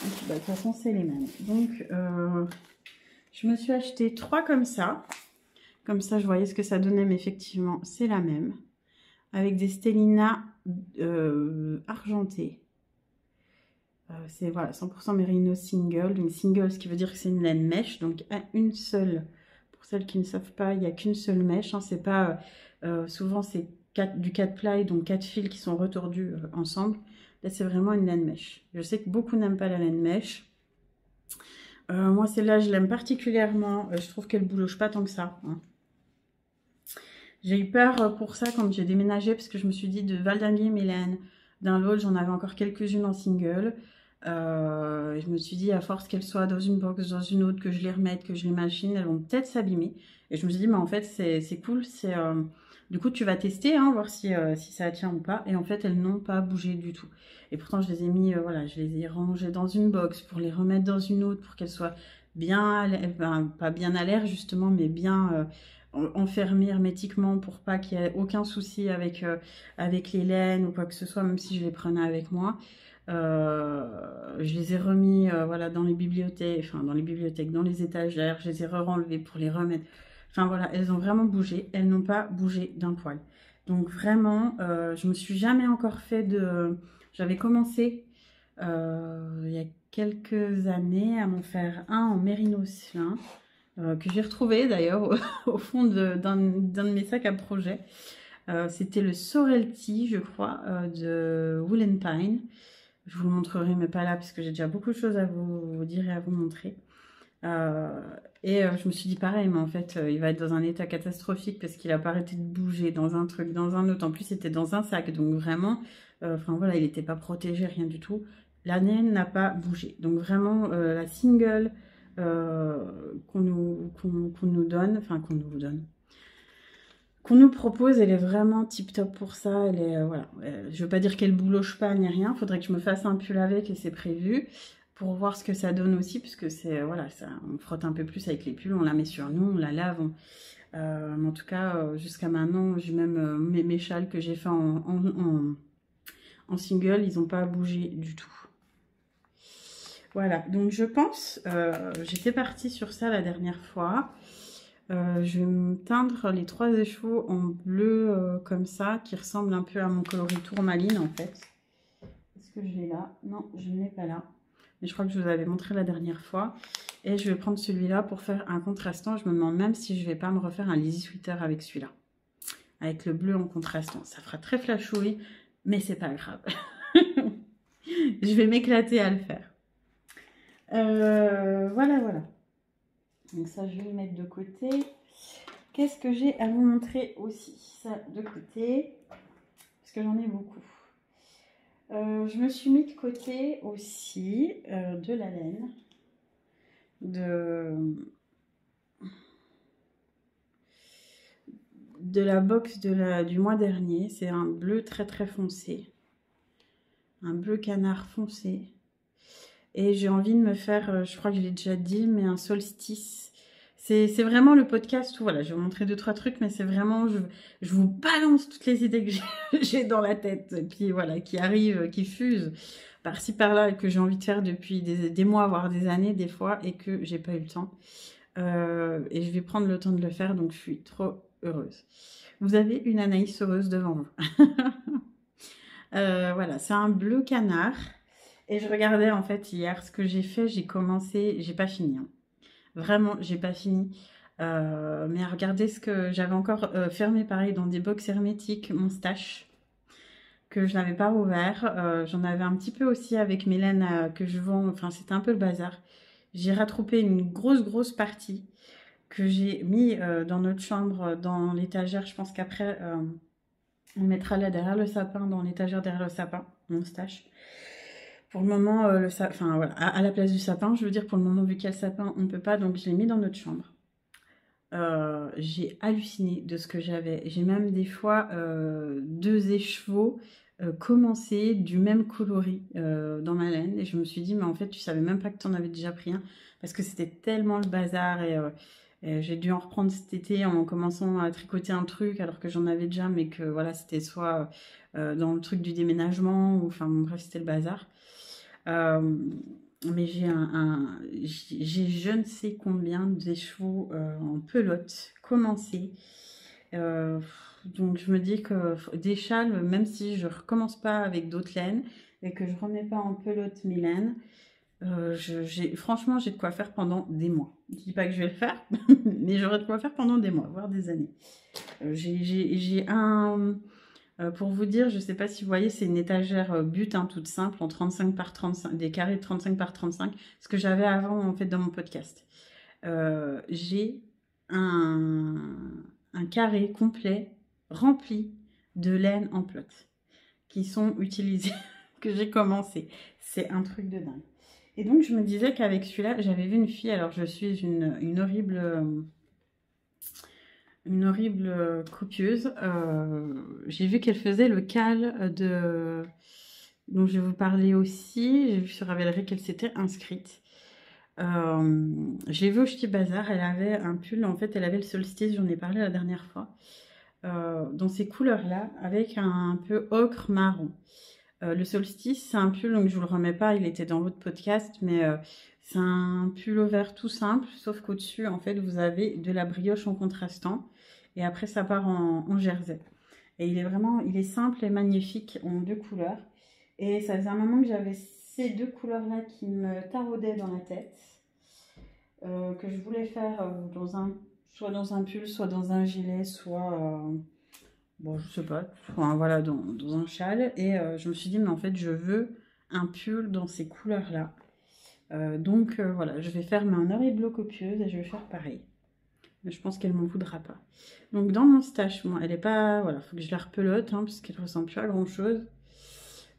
S1: Donc, bah, de toute façon, c'est les mêmes. Donc, je me suis acheté 3 comme ça. Comme ça, je voyais ce que ça donnait, mais effectivement, c'est la même. Avec des Stellina argentées. C'est voilà, 100% Merino single. Donc single, ce qui veut dire que c'est une laine mèche. Donc une seule, pour celles qui ne savent pas, il n'y a qu'une seule mèche. Hein, c'est pas, souvent c'est du 4 ply, donc 4 fils qui sont retordus ensemble. Là, c'est vraiment une laine mèche. Je sais que beaucoup n'aiment pas la laine mèche. Moi, celle-là, je l'aime particulièrement. Je trouve qu'elle bouloche pas tant que ça. Hein. J'ai eu peur pour ça quand j'ai déménagé, parce que je me suis dit de valdinguer mes laines d'un l'autre. J'en avais encore quelques-unes en single. Je me suis dit, à force qu'elles soient dans une box, dans une autre, que je les remette, que je les machine, elles vont peut-être s'abîmer. Et je me suis dit, mais en fait, c'est cool. Du coup, tu vas tester, hein, voir si ça tient ou pas. Et en fait, elles n'ont pas bougé du tout. Et pourtant, je les ai mis, voilà, je les ai rangées dans une box pour les remettre dans une autre, pour qu'elles soient bien, ben, pas bien à l'air justement, mais bien enfermées hermétiquement pour pas qu'il y ait aucun souci avec les laines ou quoi que ce soit, même si je les prenais avec moi. Je les ai remis voilà, dans les bibliothèques, dans les étagères, je les ai re-renlevées pour les remettre. Enfin voilà, elles ont vraiment bougé, elles n'ont pas bougé d'un poil. Donc vraiment, je me suis jamais encore fait de... J'avais commencé il y a quelques années à m'en faire un en mérinos lin, que j'ai retrouvé d'ailleurs au fond d'un de mes sacs à projet. C'était le Sorelty, je crois, de Wool & Pine. Je vous le montrerai, mais pas là, parce que j'ai déjà beaucoup de choses à vous dire et à vous montrer. Je me suis dit pareil, mais en fait, il va être dans un état catastrophique parce qu'il a pas arrêté de bouger dans un truc, dans un autre. En plus, c'était dans un sac, donc vraiment, enfin voilà, il n'était pas protégé, rien du tout. La naine n'a pas bougé. Donc vraiment, la single qu'on nous donne, enfin qu'on nous propose, elle est vraiment tip top pour ça. Elle est, voilà. Je veux pas dire qu'elle bouloche pas ni rien. Faudrait que je me fasse un pull avec et c'est prévu pour voir ce que ça donne aussi, puisque c'est voilà, ça, on frotte un peu plus avec les pulls, on la met sur nous, on la lave. Mais en tout cas, jusqu'à maintenant, j'ai même mes châles que j'ai fait en single, ils n'ont pas bougé du tout. Voilà, donc je pense, j'étais partie sur ça la dernière fois. Je vais me teindre les 3 écheveaux en bleu comme ça, qui ressemble un peu à mon coloris tourmaline en fait. Est-ce que je l'ai là? Non, je ne l'ai pas là. Mais je crois que je vous avais montré la dernière fois. Et je vais prendre celui-là pour faire un contrastant. Je me demande même si je ne vais pas me refaire un lazy sweater avec celui-là. Avec le bleu en contrastant. Ça fera très flashouille, mais c'est pas grave. Je vais m'éclater à le faire. Voilà, voilà. Donc ça, je vais le mettre de côté. Qu'est-ce que j'ai à vous montrer aussi? Ça, de côté. Parce que j'en ai beaucoup. Je me suis mis de côté aussi de la laine. De la box du mois dernier. C'est un bleu très très foncé. Un bleu canard foncé. Et j'ai envie de me faire, je crois que je l'ai déjà dit, mais un solstice. C'est vraiment le podcast où, voilà, je vais vous montrer 2-3 trucs, mais c'est vraiment, je vous balance toutes les idées que j'ai dans la tête, qui, voilà, qui arrivent, qui fusent par-ci par-là, et que j'ai envie de faire depuis des mois, voire des années, des fois, et que j'ai pas eu le temps. Et je vais prendre le temps de le faire, donc je suis trop heureuse. Vous avez une Anaïs heureuse devant vous. Voilà, c'est un bleu canard. Et je regardais en fait hier ce que j'ai fait, j'ai commencé, j'ai pas fini. Hein. Vraiment, j'ai pas fini. Mais regardez ce que j'avais encore fermé pareil dans des box hermétiques, mon stash, que je n'avais pas rouvert. J'en avais un petit peu aussi avec mes laines que je vends, enfin c'était un peu le bazar. J'ai rattrapé une grosse partie que j'ai mis dans notre chambre, dans l'étagère. Je pense qu'après, on mettra là derrière le sapin, dans l'étagère derrière le sapin, mon stash. Pour le moment, enfin, voilà, à la place du sapin, je veux dire, pour le moment, vu qu'il y a le sapin, on ne peut pas, donc je l'ai mis dans notre chambre. J'ai halluciné de ce que j'avais. J'ai même des fois 2 écheveaux commencés du même coloris dans ma laine. Et je me suis dit, mais en fait, tu savais même pas que tu en avais déjà pris un. Parce que c'était tellement le bazar. Et j'ai dû en reprendre cet été en commençant à tricoter un truc alors que j'en avais déjà. Mais que voilà, c'était soit dans le truc du déménagement. Ou enfin, bon, bref, c'était le bazar. Mais j'ai je ne sais combien d'écheveaux en pelote commencé. Donc je me dis que des châles, même si je recommence pas avec d'autres laines, et que je remets pas en pelote mes laines, franchement, j'ai de quoi faire pendant des mois. Je dis pas que je vais le faire, mais j'aurai de quoi faire pendant des mois, voire des années. J'ai un... pour vous dire, je sais pas si vous voyez, c'est une étagère but, hein, toute simple, en 35 par 35, des carrés de 35 par 35, ce que j'avais avant, en fait, dans mon podcast. J'ai un carré complet rempli de laine en pelote qui sont utilisées, que j'ai commencé. C'est un truc de dingue. Et donc, je me disais qu'avec celui-là, j'avais vu une fille, alors je suis une horrible copieuse. J'ai vu qu'elle faisait le cal dont je vais vous parler aussi. J'ai vu sur Ravelry qu'elle s'était inscrite. J'ai vu au Ch'ti Bazar, elle avait un pull, en fait elle avait le solstice, j'en ai parlé la dernière fois, dans ces couleurs là, avec un peu ocre marron. Le solstice, c'est un pull, donc je vous le remets pas, il était dans l'autre podcast, mais c'est un pull au vert tout simple, sauf qu'au-dessus, en fait, vous avez de la brioche en contrastant, et après ça part en jersey. Et il est simple et magnifique en deux couleurs. Et ça faisait un moment que j'avais ces deux couleurs-là qui me taraudaient dans la tête, que je voulais faire soit dans un pull, soit dans un gilet, soit... bon, je sais pas, enfin, voilà, dans un châle. Et je me suis dit, mais en fait, je veux un pull dans ces couleurs-là. Donc, voilà, je vais faire ma horrible copieuse et je vais faire pareil. Mais je pense qu'elle m'en voudra pas. Donc, dans mon stash, bon, elle est pas... Voilà, faut que je la repelote, hein, parce qu'elle ressemble plus à grand-chose.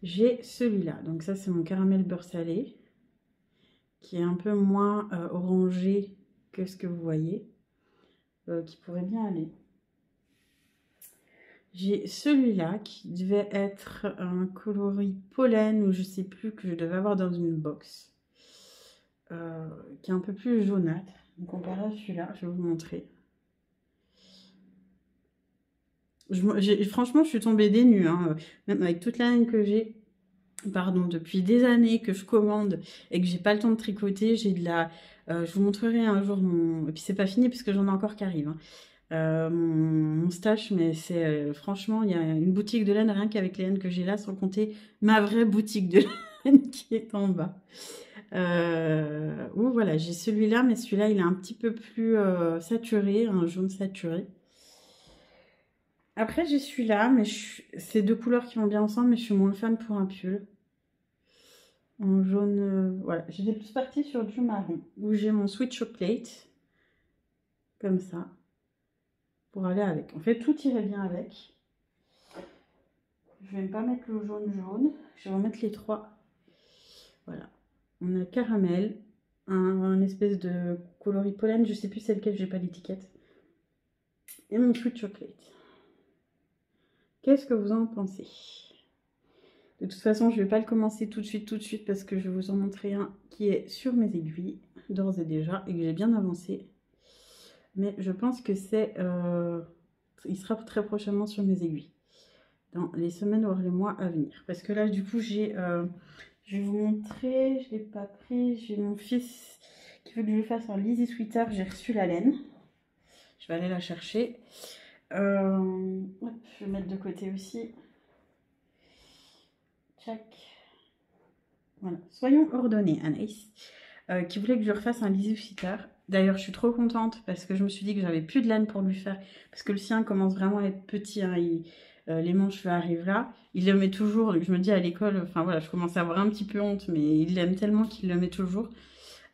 S1: J'ai celui-là. Donc, ça, c'est mon caramel beurre salé, qui est un peu moins orangé que ce que vous voyez, qui pourrait bien aller. J'ai celui-là qui devait être un coloris pollen ou je sais plus, que je devais avoir dans une box, qui est un peu plus jaunâtre. Donc comparé à celui-là, je vais vous montrer. Franchement, je suis tombée des nues, hein, même avec toute la laine que j'ai. Pardon, depuis des années que je commande et que j'ai pas le temps de tricoter, j'ai de la... je vous montrerai un jour mon... Et puis c'est pas fini puisque j'en ai encore qui arrivent, hein. Mon stash, mais c'est franchement, il y a une boutique de laine rien qu'avec les laines que j'ai là, sans compter ma vraie boutique de laine qui est en bas. Ou voilà, j'ai celui-là, mais celui-là il est un petit peu plus saturé, un jaune saturé. Après j'ai celui-là, mais c'est deux couleurs qui vont bien ensemble, mais je suis moins fan pour un pull. En jaune, voilà, j'étais plus partie sur du marron, où j'ai mon sweet chocolate, comme ça, pour aller avec. En fait, tout irait bien avec. Je vais pas mettre le jaune, je vais remettre les trois. Voilà, on a caramel, un espèce de coloris pollen, je sais plus c'est lequel, j'ai pas l'étiquette, et mon sweet chocolate. Qu'est-ce que vous en pensez? De toute façon, je vais pas le commencer tout de suite, parce que je vais vous en montrer un qui est sur mes aiguilles, d'ores et déjà, et que j'ai bien avancé. Mais je pense que il sera très prochainement sur mes aiguilles, dans les semaines ou les mois à venir. Parce que là, du coup, je vais vous montrer, je l'ai pas pris, j'ai mon fils qui veut que je lui fasse un Lizzy Sweater, j'ai reçu la laine. Je vais aller la chercher. Hop, je vais mettre de côté aussi. Tchac. Voilà, soyons ordonnés, Anaïs, qui voulait que je lui refasse un Lizzy Sweater. D'ailleurs, je suis trop contente parce que je me suis dit que j'avais plus de laine pour lui faire. Parce que le sien commence vraiment à être petit, hein, les manches lui arrivent là. Il le met toujours, je me dis à l'école, enfin voilà, je commence à avoir un petit peu honte, mais il l'aime tellement qu'il le met toujours.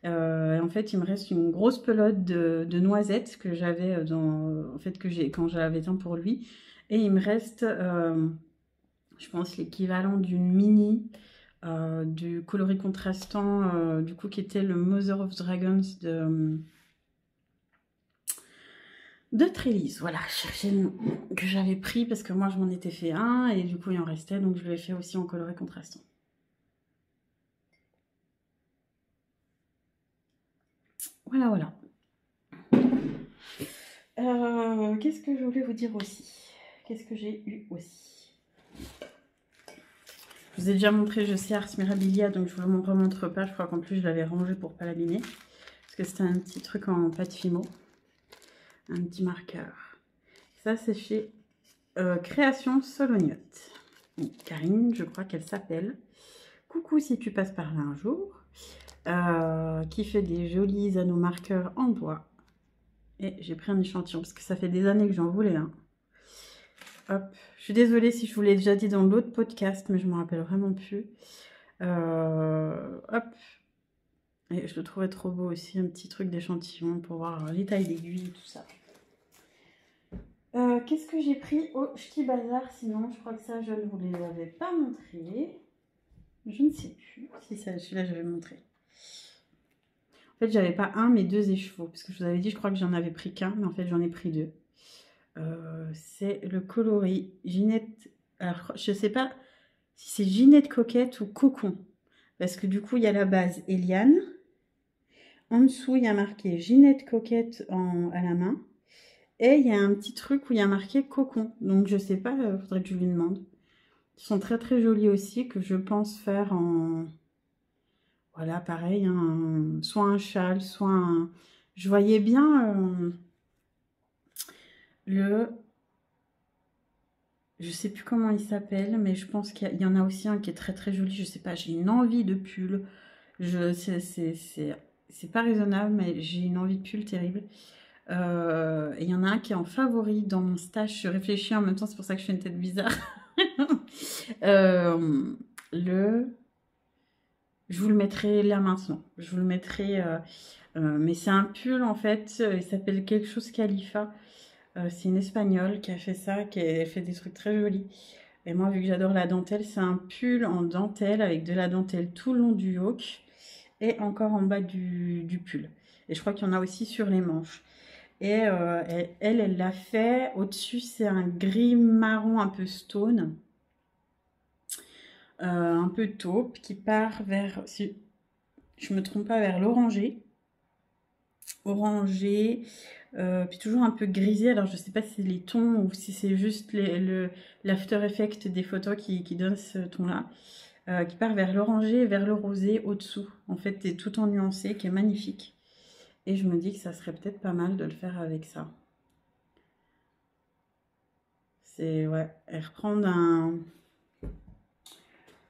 S1: En fait, il me reste une grosse pelote de noisettes que j'avais en fait, que j'ai quand j'avais teint pour lui. Et il me reste, je pense, l'équivalent d'une mini du coloris contrastant, du coup, qui était le Mother of Dragons de Trellis. Voilà, que j'avais pris parce que moi, je m'en étais fait un et du coup, il en restait, donc je l'ai fait aussi en coloris contrastant. Voilà, voilà. Qu'est-ce que je voulais vous dire aussi? Qu'est-ce que j'ai eu aussi? Je vous ai déjà montré, je sais, Ars Mirabilia, donc je vous le remontre pas. Je crois qu'en plus, je l'avais rangé pour pas l'abîmer. Parce que c'était un petit truc en pâte Fimo. Un petit marqueur. Ça, c'est chez Création Solognotte. Karine, je crois qu'elle s'appelle. coucou si tu passes par là un jour, qui fait des jolis anneaux marqueurs en bois. Et j'ai pris un échantillon parce que ça fait des années que j'en voulais un. Hop, je suis désolée si je vous l'ai déjà dit dans l'autre podcast, mais je me rappelle vraiment plus. Hop, et je le trouvais trop beau aussi, un petit truc d'échantillon pour voir les tailles d'aiguilles, tout ça. Qu'est-ce que j'ai pris au Ch'ti Bazar? Sinon, je crois que ça, je ne vous les avais pas montré. Je ne sais plus si celui-là, j'avais montré. En fait, j'avais pas un, mais deux écheveaux. Parce que je vous avais dit, je crois que j'en avais pris qu'un, mais en fait, j'en ai pris deux. C'est le coloris Ginette. Alors, je sais pas si c'est Ginette Coquette ou Cocon. Parce que du coup, il y a la base Eliane. En dessous, il y a marqué Ginette Coquette à la main. Et il y a un petit truc où il y a marqué Cocon. Donc, je sais pas, faudrait que je lui demande. Ils sont très très jolis aussi, que je pense faire en... Voilà, pareil, hein, soit un châle, soit un... Je voyais bien le... Je sais plus comment il s'appelle, mais je pense qu'il y en a aussi un qui est très très joli. Je sais pas, j'ai une envie de pull. C'est pas raisonnable, mais j'ai une envie de pull terrible. Et il y en a un qui est en favori dans mon stage. Je réfléchis en même temps, c'est pour ça que je fais une tête bizarre. Je vous le mettrai là maintenant. Je vous le mettrai... mais c'est un pull en fait, il s'appelle quelque chose Khalifa. C'est une espagnole qui a fait ça, qui a fait des trucs très jolis. Et moi, vu que j'adore la dentelle, c'est un pull en dentelle avec de la dentelle tout le long du yoke et encore en bas du pull. Et je crois qu'il y en a aussi sur les manches. Et elle l'a fait. Au-dessus, c'est un gris marron un peu stone. Un peu taupe qui part vers, si je me trompe pas, vers l'orangé. Orangé, puis toujours un peu grisé. Alors je sais pas si c'est les tons ou si c'est juste l'after effect des photos qui donne ce ton là, qui part vers l'orangé et vers le rosé au-dessous. En fait, c'est tout en nuancé, qui est magnifique. Et je me dis que ça serait peut-être pas mal de le faire avec ça. C'est, ouais, et reprendre un...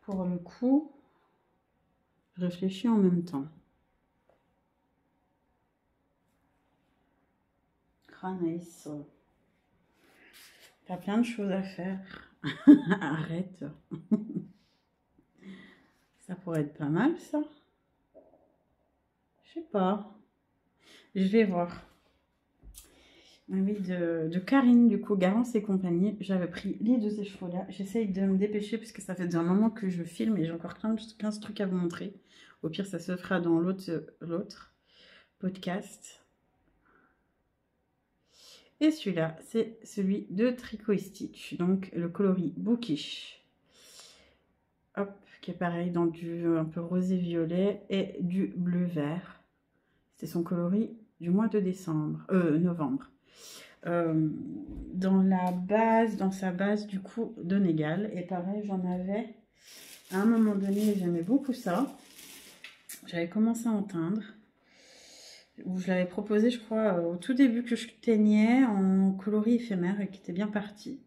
S1: Pour le coup, je réfléchis en même temps. Nice. T'as plein de choses à faire. Arrête. Ça pourrait être pas mal, ça. Je sais pas. Je vais voir. Oui, de Karine, du coup, Garance et compagnie. J'avais pris les deux écheveaux là. J'essaye de me dépêcher parce que ça fait un moment que je filme et j'ai encore 15 trucs à vous montrer. Au pire, ça se fera dans l'autre podcast. Et celui-là, c'est celui de Tricot Stitch. Donc, le coloris Bookish. Hop, qui est pareil dans du un peu rosé-violet et du bleu-vert. C'est son coloris du mois de novembre. Dans sa base du coup Donegal. Et pareil, j'en avais à un moment donné, j'aimais beaucoup ça. J'avais commencé à en teindre. Où je l'avais proposé, je crois, au tout début que je teignais en coloris éphémère et qui était bien parti.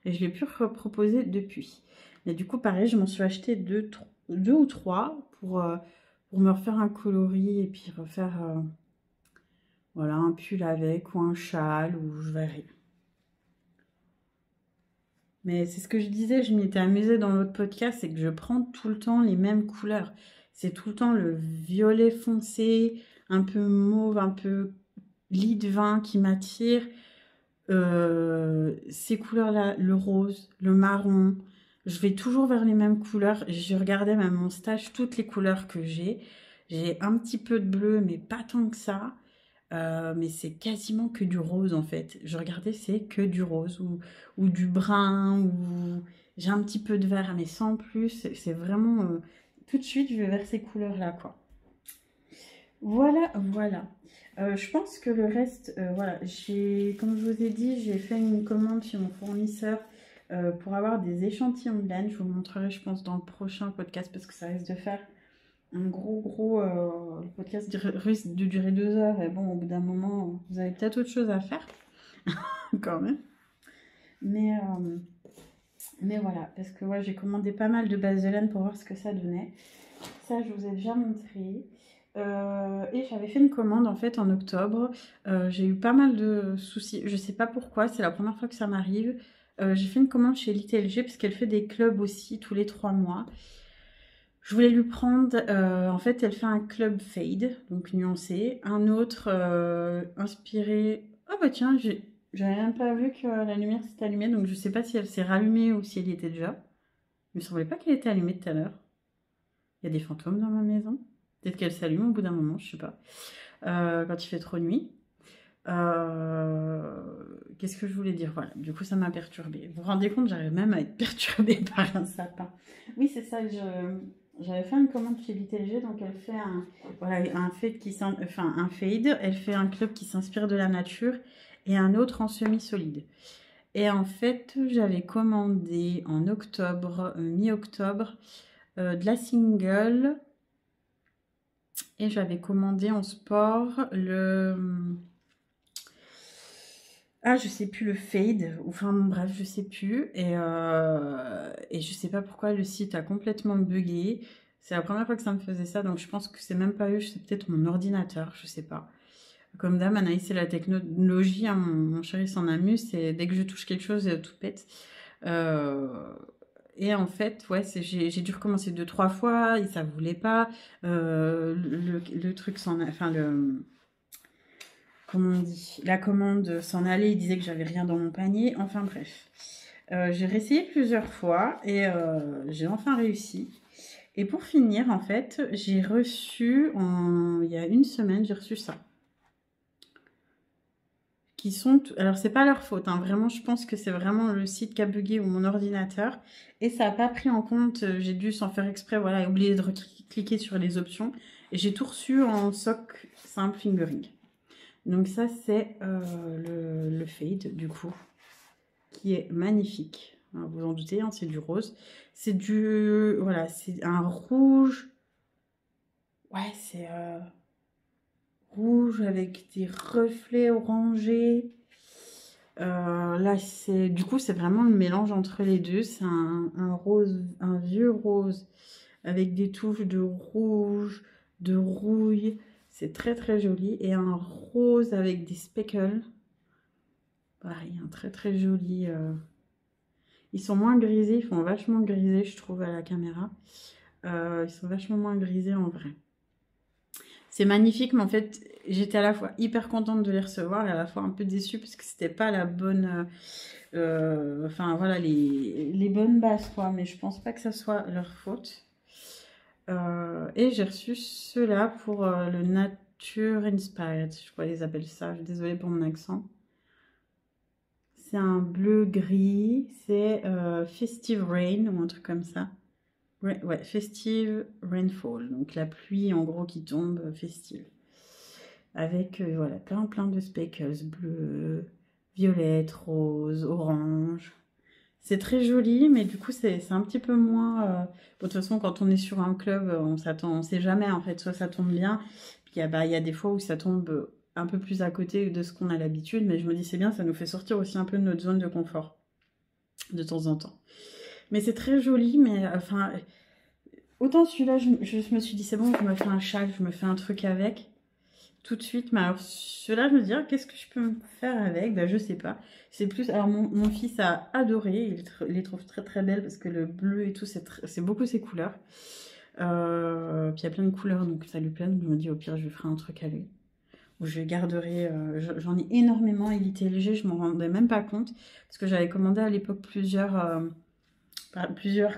S1: Et je l'ai pu reproposer depuis. Mais du coup, pareil, je m'en suis acheté deux ou trois pour me refaire un coloris et puis refaire voilà, un pull avec ou un châle ou je verrai. Mais c'est ce que je disais, je m'étais amusée dans l'autre podcast, c'est que je prends tout le temps les mêmes couleurs. C'est tout le temps le violet foncé, un peu mauve, un peu lit de vin qui m'attire. Ces couleurs-là, le rose, le marron, je vais toujours vers les mêmes couleurs. Je regardais même mon stage, toutes les couleurs que j'ai. J'ai un petit peu de bleu, mais pas tant que ça. Mais c'est quasiment que du rose en fait. Je regardais, c'est que du rose ou du brun, ou j'ai un petit peu de vert, mais sans plus. C'est vraiment... tout de suite, je vais vers ces couleurs-là, quoi. Voilà, voilà. Je pense que le reste, voilà, comme je vous ai dit, j'ai fait une commande chez mon fournisseur pour avoir des échantillons de laine. Je vous montrerai, je pense, dans le prochain podcast parce que ça risque de faire un gros le podcast risque de durer 2 heures. Et bon, au bout d'un moment, vous avez peut-être autre chose à faire quand même. Mais Mais voilà, parce que ouais, j'ai commandé pas mal de bases de laine pour voir ce que ça donnait. Ça, je vous ai déjà montré. Et j'avais fait une commande en fait en octobre. J'ai eu pas mal de soucis. Je sais pas pourquoi, c'est la première fois que ça m'arrive. J'ai fait une commande chez LTLG parce qu'elle fait des clubs aussi tous les 3 mois. Je voulais lui prendre, en fait, elle fait un club fade, donc nuancé. Un autre inspiré. Ah bah tiens, j'avais même pas vu que la lumière s'était allumée, donc je sais pas si elle s'est rallumée ou si elle y était déjà. Il me semblait pas qu'elle était allumée tout à l'heure. Il y a des fantômes dans ma maison. Peut-être qu'elle s'allume au bout d'un moment, je sais pas. Quand il fait trop nuit. Qu'est-ce que je voulais dire? Voilà, du coup ça m'a perturbée. Vous vous rendez compte, j'arrive même à être perturbée par un sapin. Oui, c'est ça, j'avais fait une commande chez LTLG, donc elle fait un fade un fade, elle fait un club qui s'inspire de la nature et un autre en semi-solide. Et en fait, j'avais commandé en octobre, mi-octobre, de la single. Et j'avais commandé en sport le... Ah, je sais plus, le fade. Enfin, bref, je sais plus. Et je sais pas pourquoi le site a complètement bugué. C'est la première fois que ça me faisait ça, donc je pense que c'est même pas eux, c'est peut-être mon ordinateur, je sais pas. Comme d'hab, Anaïs, c'est la technologie, hein, mon chéri s'en amuse, et dès que je touche quelque chose, tout pète. Euh, et en fait, ouais, j'ai dû recommencer 2-3 fois, et ça voulait pas. Le truc enfin, comment on dit, la commande s'en allait, il disait que j'avais rien dans mon panier. Enfin bref. J'ai réessayé plusieurs fois et j'ai enfin réussi. Et pour finir, en fait, j'ai reçu, il y a une semaine, j'ai reçu ça. Qui sont... Alors, c'est pas leur faute, hein. Vraiment, je pense que c'est vraiment le site qui a bugué ou mon ordinateur. Et ça n'a pas pris en compte, j'ai dû sans faire exprès, voilà, oublier de cliquer sur les options. Et j'ai tout reçu en sock simple fingering. Donc ça, c'est le fade, du coup, qui est magnifique. Alors, vous en doutez, hein, c'est du rose. C'est du... Voilà, c'est un rouge. Ouais, c'est rouge avec des reflets orangés. Là, du coup, c'est vraiment le mélange entre les deux. C'est un rose, un vieux rose avec des touches de rouge, de rouille. C'est très très joli. Et un rose avec des speckles. Pareil, un très très joli. Ils sont moins grisés, ils font vachement grisés, je trouve, à la caméra. Ils sont vachement moins grisés en vrai. C'est magnifique, mais en fait, j'étais à la fois hyper contente de les recevoir et à la fois un peu déçue parce que c'était pas la bonne. Enfin, voilà, les bonnes bases, quoi. Mais je pense pas que ça soit leur faute. Et j'ai reçu ceux-là pour le Nature Inspired, je crois qu'ils appellent ça. Désolée pour mon accent. C'est un bleu-gris, c'est Festive Rain ou un truc comme ça. Ouais, Festive Rainfall, donc la pluie en gros qui tombe festive. Avec voilà, plein de speckles, bleu, violette, rose, orange. C'est très joli, mais du coup c'est un petit peu moins... Bon, de toute façon, quand on est sur un club, on sait jamais en fait, soit ça tombe bien, puis il y a des fois où ça tombe un peu plus à côté de ce qu'on a l'habitude, mais je me dis c'est bien, ça nous fait sortir aussi un peu de notre zone de confort, de temps en temps. Mais c'est très joli, mais enfin, autant celui-là, je me suis dit c'est bon, je me fais un châle, je me fais un truc avec, tout de suite, mais alors ceux-là, je me dis, ah, qu'est-ce que je peux me faire avec? Ben, je sais pas. C'est plus, alors mon fils a adoré, il les trouve très très belles parce que le bleu et tout, c'est beaucoup ses couleurs. Puis il y a plein de couleurs, donc ça lui plaît. Donc je me dis, au pire, je lui ferai un truc à lui. Ou je garderai, j'en ai énormément, il était léger, je m'en rendais même pas compte. Parce que j'avais commandé à l'époque plusieurs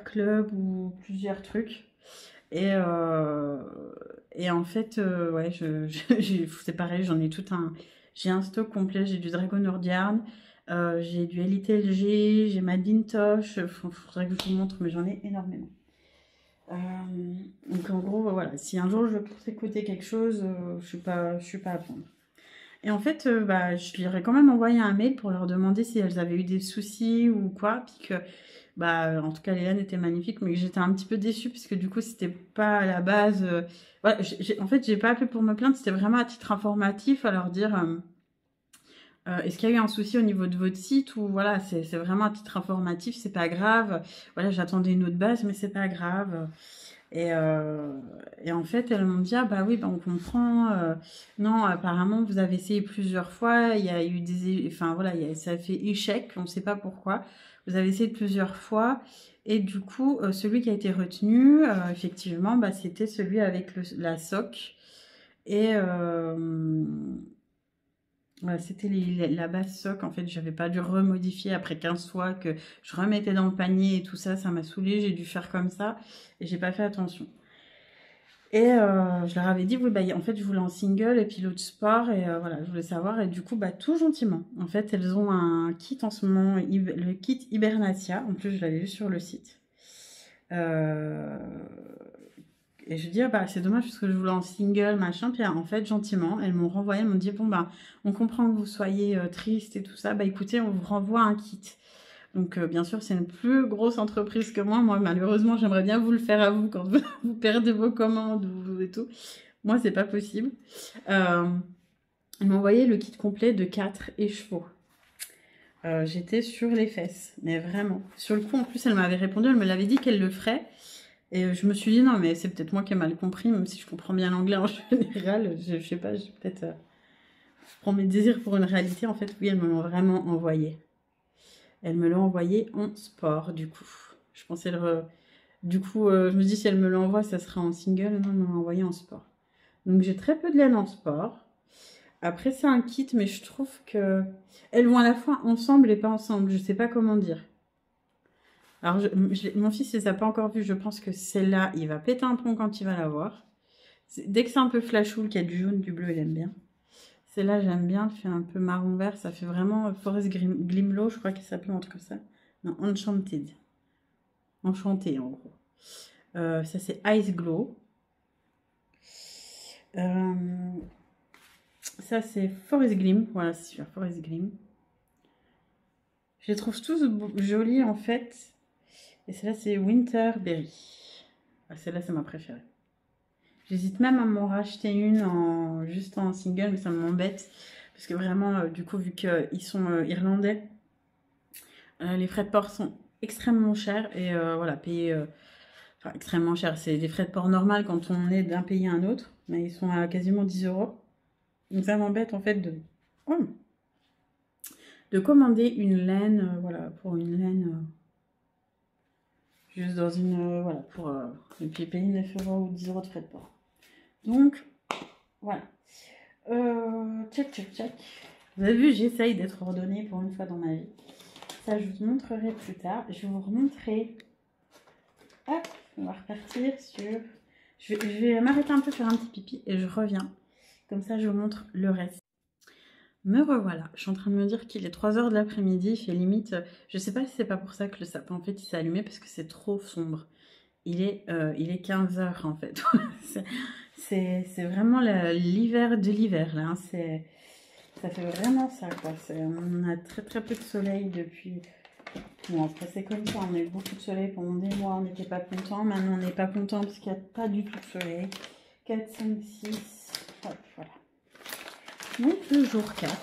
S1: clubs ou plusieurs trucs. Et en fait, ouais, c'est pareil, j'en ai tout un... J'ai un stock complet, j'ai du Dragon Nordiard, j'ai du Elite LG, j'ai Madintosh, il faudrait que je vous montre, mais j'en ai énormément. Donc en gros, voilà, si un jour je veux tricoter quelque chose, je suis pas à prendre. Et en fait, bah, je leur ai quand même envoyé un mail pour leur demander si elles avaient eu des soucis ou quoi, puis que bah, en tout cas, les laines étaient magnifiques, mais j'étais un petit peu déçue parce que du coup, c'était pas à la base. Voilà, en fait, j'ai pas appelé pour me plaindre, c'était vraiment à titre informatif à leur dire Est-ce qu'il y a eu un souci au niveau de votre site ou voilà, c'est vraiment un titre informatif, c'est pas grave. Voilà, j'attendais une autre base, mais c'est pas grave. Et, euh, et en fait, elles m'ont dit, ah bah oui, bah on comprend. Non, apparemment, vous avez essayé plusieurs fois. Il y a eu enfin voilà, ça a fait échec. On ne sait pas pourquoi. Vous avez essayé plusieurs fois. Et du coup, celui qui a été retenu, effectivement, bah, c'était celui avec la SOC. Et ouais, c'était la base soc. En fait, j'avais pas dû remodifier après 15 fois que je remettais dans le panier et tout ça. Ça m'a saoulée. J'ai dû faire comme ça et j'ai pas fait attention. Et je leur avais dit, oui, bah, en fait, je voulais en single et puis l'autre sport. Et voilà, je voulais savoir. Et du coup, bah, tout gentiment. En fait, elles ont un kit en ce moment, le kit Hibernatia. En plus, je l'avais vu sur le site. Euh, Et je dis, ah bah, c'est dommage parce que je voulais en single, machin. Puis en fait, gentiment, elles m'ont renvoyé, elles m'ont dit, bon, bah, on comprend que vous soyez triste et tout ça. Bah, écoutez, on vous renvoie un kit. Donc, bien sûr, c'est une plus grosse entreprise que moi. Moi, malheureusement, j'aimerais bien vous le faire à vous quand vous perdez vos commandes et tout. Moi, c'est pas possible. Elles m'ont envoyé le kit complet de 4 écheveaux. J'étais sur les fesses, mais vraiment. Sur le coup, en plus, elle m'avait répondu, elle me l'avait dit qu'elle le ferait. Et je me suis dit, non, mais c'est peut-être moi qui ai mal compris, même si je comprends bien l'anglais en général. Je sais pas, j'ai peut-être. Je prends mes désirs pour une réalité. En fait, oui, elles me l'ont vraiment envoyé. Elles me l'ont envoyé en sport, du coup. Je pensais le. Du coup, je me dis, si elle me l'envoie, ça sera en single. Non, elle me l'a envoyé en sport. Donc, j'ai très peu de laine en sport. Après, c'est un kit, mais je trouve que. Elles vont à la fois ensemble et pas ensemble. Je sais pas comment dire. Alors, mon fils, il les a pas encore vu. Je pense que celle-là, il va péter un plomb quand il va la voir. Dès que c'est un peu flashou, qu'il y a du jaune, du bleu, il aime bien. Celle-là, j'aime bien. Elle fait un peu marron vert. Ça fait vraiment Forest Glimlow, je crois qu'il s'appelle un truc comme ça. Non, Enchanted. Enchanté, en gros. Ça, c'est Ice Glow. Ça, c'est Forest Glim. Voilà, c'est sûr, Forest Glim. Je les trouve tous jolis, en fait. Et celle-là, c'est Winterberry. Ah, celle-là, c'est ma préférée. J'hésite même à m'en racheter une juste en single, mais ça m'embête. Parce que vraiment, du coup, vu qu'ils sont irlandais, les frais de port sont extrêmement chers. Et voilà, payer... enfin, extrêmement cher. C'est des frais de port normaux quand on est d'un pays à un autre. Mais ils sont à quasiment 10 euros. Donc ça m'embête en fait de commander une laine. Voilà, pour une laine... juste dans une... voilà, pour... et puis payer 9 euros ou 10 euros de frais de port. Donc, voilà. Tchac. Vous avez vu, j'essaye d'être ordonnée pour une fois dans ma vie. Ça, je vous montrerai plus tard. Je vais vous remontrer. Hop, on va repartir sur... Je vais m'arrêter un peu, faire un petit pipi et je reviens. Comme ça, je vous montre le reste. Me revoilà. Je suis en train de me dire qu'il est 3 h de l'après-midi. Il fait limite... je sais pas si c'est pas pour ça que le sapin, en fait, il s'est allumé parce que c'est trop sombre. Il est 15 h, en fait. C'est vraiment l'hiver de l'hiver, là. Hein. Ça fait vraiment ça, quoi. On a très très peu de soleil depuis... Bon, après c'est comme ça, on a eu beaucoup de soleil pendant des mois, on n'était pas content. Maintenant on n'est pas content parce qu'il n'y a pas du tout de soleil. 4, 5, 6, hop, voilà. Donc le jour 4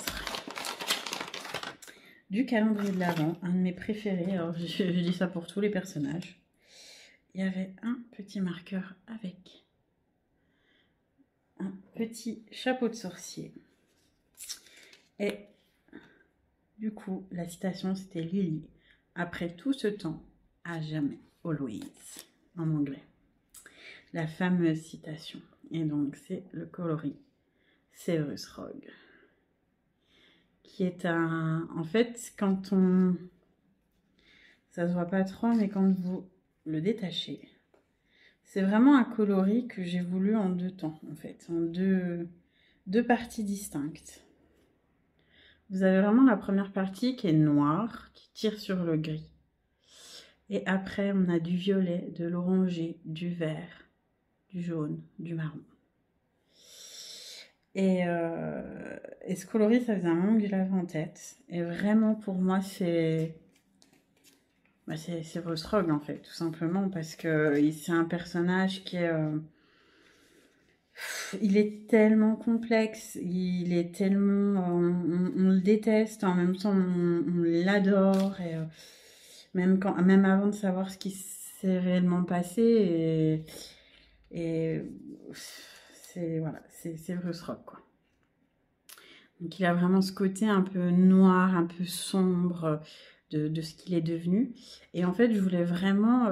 S1: du calendrier de l'Avent, un de mes préférés. Alors je dis ça pour tous les personnages. Il y avait un petit marqueur avec un petit chapeau de sorcier. Et du coup, la citation c'était Lily. Après tout ce temps, à jamais, always, en anglais. La fameuse citation. Et donc, c'est le coloris Severus Rogue. Qui est un... En fait, quand on... ça se voit pas trop, mais quand vous le détachez, c'est vraiment un coloris que j'ai voulu en 2 temps, en fait. En deux parties distinctes. Vous avez vraiment la première partie qui est noire, qui tire sur le gris. Et après, on a du violet, de l'orangé, du vert, du jaune, du marron. Et ce coloris, ça faisait un moment que je l'avais en tête. Et vraiment, pour moi, c'est Severus Rogue, en fait, tout simplement. Parce que c'est un personnage qui est... il est tellement complexe, il est tellement... on le déteste, en même temps on l'adore, et même avant de savoir ce qui s'est réellement passé, et c'est voilà, c'est Bruce Rock, quoi. Donc il a vraiment ce côté un peu noir, un peu sombre de ce qu'il est devenu. Et en fait, je voulais vraiment,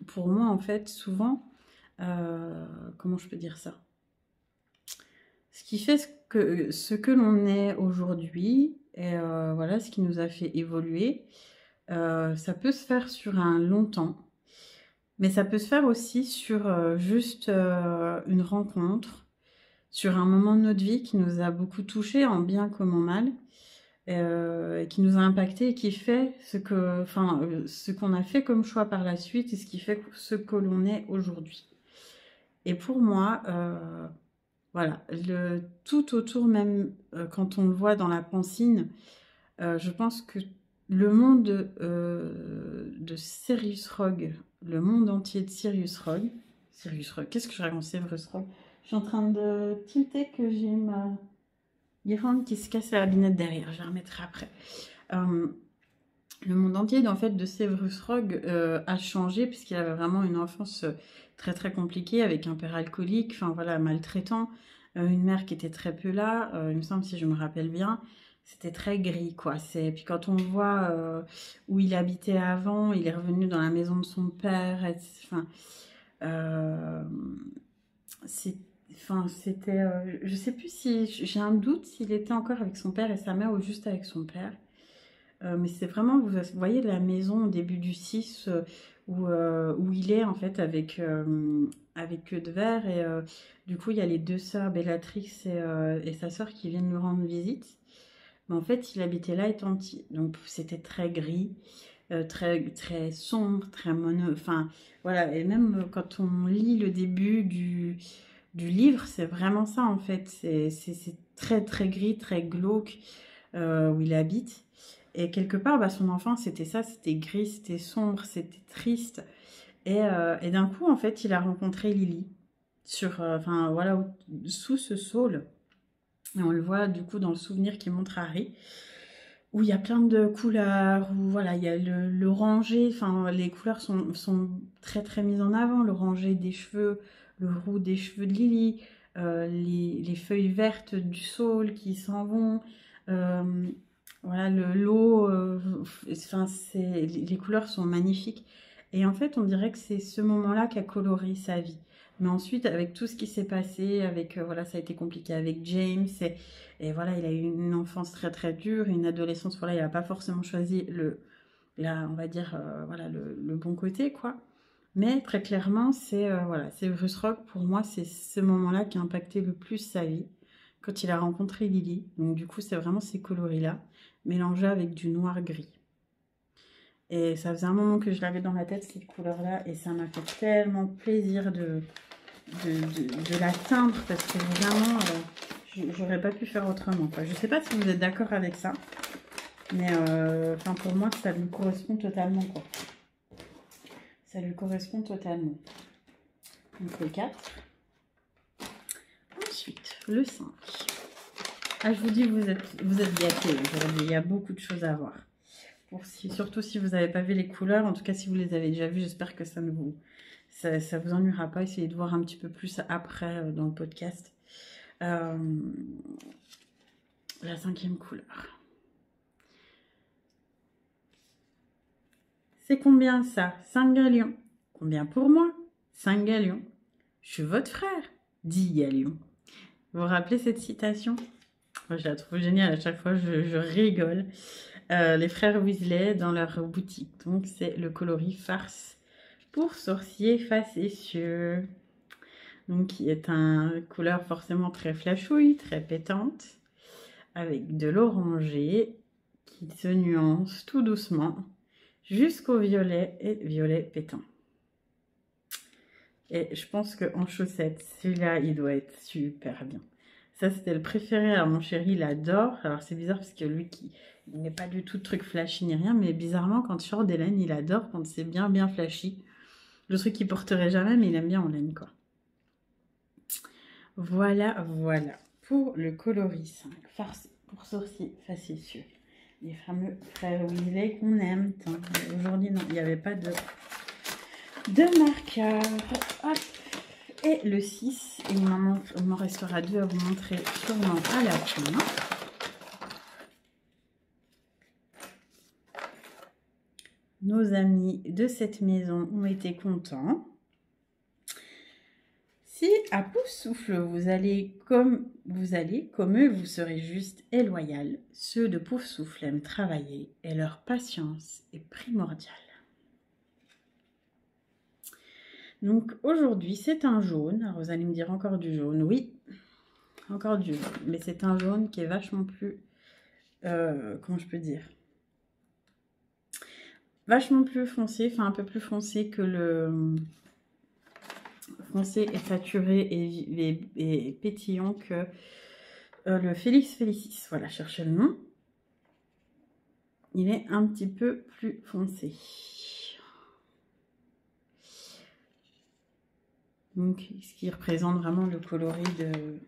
S1: pour moi, en fait, souvent, comment je peux dire ça? Ce qui fait ce que l'on est aujourd'hui, et voilà, ce qui nous a fait évoluer, ça peut se faire sur un long temps, mais ça peut se faire aussi sur juste une rencontre, sur un moment de notre vie qui nous a beaucoup touchés, en bien comme en mal, qui nous a impacté et qui fait ce qu'on a fait comme choix par la suite et ce qui fait ce que l'on est aujourd'hui. Et pour moi, voilà, tout autour, même quand on le voit dans la pancine, je pense que le monde de Sirius Rogue, le monde entier de Sirius Rogue, qu'est-ce que je raconte, Sirius Rogue? Je suis en train de tilter que j'ai ma guirlande qui se casse la binette derrière, je la remettrai après. Le monde entier en fait, de Severus Rogue a changé puisqu'il avait vraiment une enfance très très compliquée avec un père alcoolique, enfin voilà, maltraitant, une mère qui était très peu là, il me semble si je me rappelle bien, c'était très gris quoi. Puis quand on voit où il habitait avant, il est revenu dans la maison de son père, enfin, c'est Enfin, c'était... je sais plus si... J'ai un doute s'il était encore avec son père et sa mère ou juste avec son père. Mais c'est vraiment... Vous voyez la maison au début du 6 où il est en fait avec Eudver. Et du coup, il y a les deux sœurs, Bellatrix et sa sœur qui viennent lui rendre visite. Mais en fait, il habitait là étant petit. Donc, c'était très gris, très, très sombre, très mono... Enfin, voilà. Et même quand on lit le début du livre, c'est vraiment ça en fait. C'est très très gris, très glauque où il habite. Et quelque part, bah, son enfance, c'était ça, c'était gris, c'était sombre, c'était triste. Et d'un coup, en fait, il a rencontré Lily enfin voilà, sous ce saule. Et on le voit du coup dans le souvenir qu'il montre à Harry, où il y a plein de couleurs, où voilà, il y a l'orangé, enfin les couleurs sont très très mises en avant, l'orangé des cheveux, le roux des cheveux de Lily, les feuilles vertes du saule qui s'en vont, voilà, l'eau, enfin les couleurs sont magnifiques. Et en fait, on dirait que c'est ce moment-là qui a coloré sa vie. Mais ensuite, avec tout ce qui s'est passé, avec voilà, ça a été compliqué avec James, et voilà, il a eu une enfance très très dure, une adolescence, voilà, il n'a pas forcément choisi on va dire, voilà, le bon côté, quoi. Mais très clairement, voilà, c'est Bruce Rock, pour moi, c'est ce moment-là qui a impacté le plus sa vie, quand il a rencontré Lily. Donc du coup, c'est vraiment ces coloris-là, mélangés avec du noir-gris. Et ça faisait un moment que je l'avais dans la tête, cette couleur-là, et ça m'a fait tellement plaisir de la teindre, parce que vraiment, j'aurais pas pu faire autrement, quoi. Je sais pas si vous êtes d'accord avec ça, mais enfin pour moi, ça lui correspond totalement, quoi. Ça lui correspond totalement. Donc le 4. Ensuite, le 5. Ah, je vous dis, vous êtes gâtés aujourd'hui. Il y a beaucoup de choses à voir. Surtout si vous n'avez pas vu les couleurs. En tout cas, si vous les avez déjà vues, j'espère que ça vous ennuiera pas. Essayez de voir un petit peu plus après dans le podcast. La 5e couleur. C'est combien ça? 5 galions. Combien pour moi? 5 galions. Je suis votre frère. 10 galions. Vous vous rappelez cette citation? Moi, je la trouve géniale. À chaque fois, je rigole. Les frères Weasley dans leur boutique. Donc, c'est le coloris farce pour sorciers facétieux. Donc, qui est une couleur forcément très flashouille, très pétante, avec de l'orangé qui se nuance tout doucement jusqu'au violet et violet pétant. Et je pense qu'en chaussettes, celui-là, il doit être super bien. Ça, c'était le préféré. Alors, mon chéri, il adore. Alors, c'est bizarre parce que lui, il n'est pas du tout de truc flashy ni rien. Mais bizarrement, quand je sors des laines, il adore quand c'est bien, bien flashy. Le truc qu'il porterait jamais, mais il aime bien en laine, quoi. Voilà, voilà. Pour le coloris 5, farce pour sourcils facétieux. Les fameux frères Weasley qu'on aime. Aujourd'hui, non, il n'y avait pas de marqueur. Hop. Et le 6, il m'en restera 2 à vous montrer sûrement à la fin. Nos amis de cette maison ont été contents. Si à Poufsouffle, vous allez comme eux, vous serez juste et loyal. Ceux de Poufsouffle aiment travailler et leur patience est primordiale. Donc aujourd'hui, c'est un jaune. Alors vous allez me dire encore du jaune. Oui, encore du jaune. Mais c'est un jaune qui est vachement plus... comment je peux dire? Vachement plus foncé, enfin un peu plus foncé que le... foncé et saturé et pétillant que le Félix Félicis. Voilà, cherchez le nom. Il est un petit peu plus foncé. Donc, ce qui représente vraiment le coloris de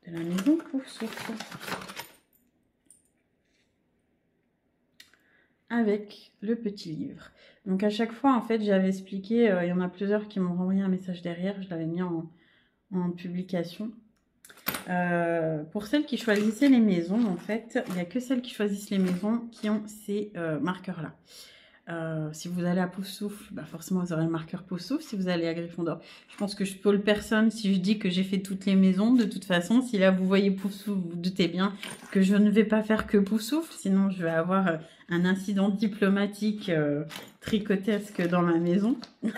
S1: la maison Poufsouffle. Avec le petit livre. Donc, à chaque fois, en fait, j'avais expliqué, il y en a plusieurs qui m'ont renvoyé un message derrière, je l'avais mis en publication. Pour celles qui choisissaient les maisons, en fait, il n'y a que celles qui choisissent les maisons qui ont ces marqueurs-là. Si vous allez à Poufsouffle, bah forcément vous aurez le marqueur Poufsouffle. Si vous allez à Gryffondor, je pense que je pôle personne si je dis que j'ai fait toutes les maisons. De toute façon, si là vous voyez Poufsouffle, vous doutez bien que je ne vais pas faire que Poufsouffle, sinon je vais avoir un incident diplomatique tricotesque dans ma maison. Je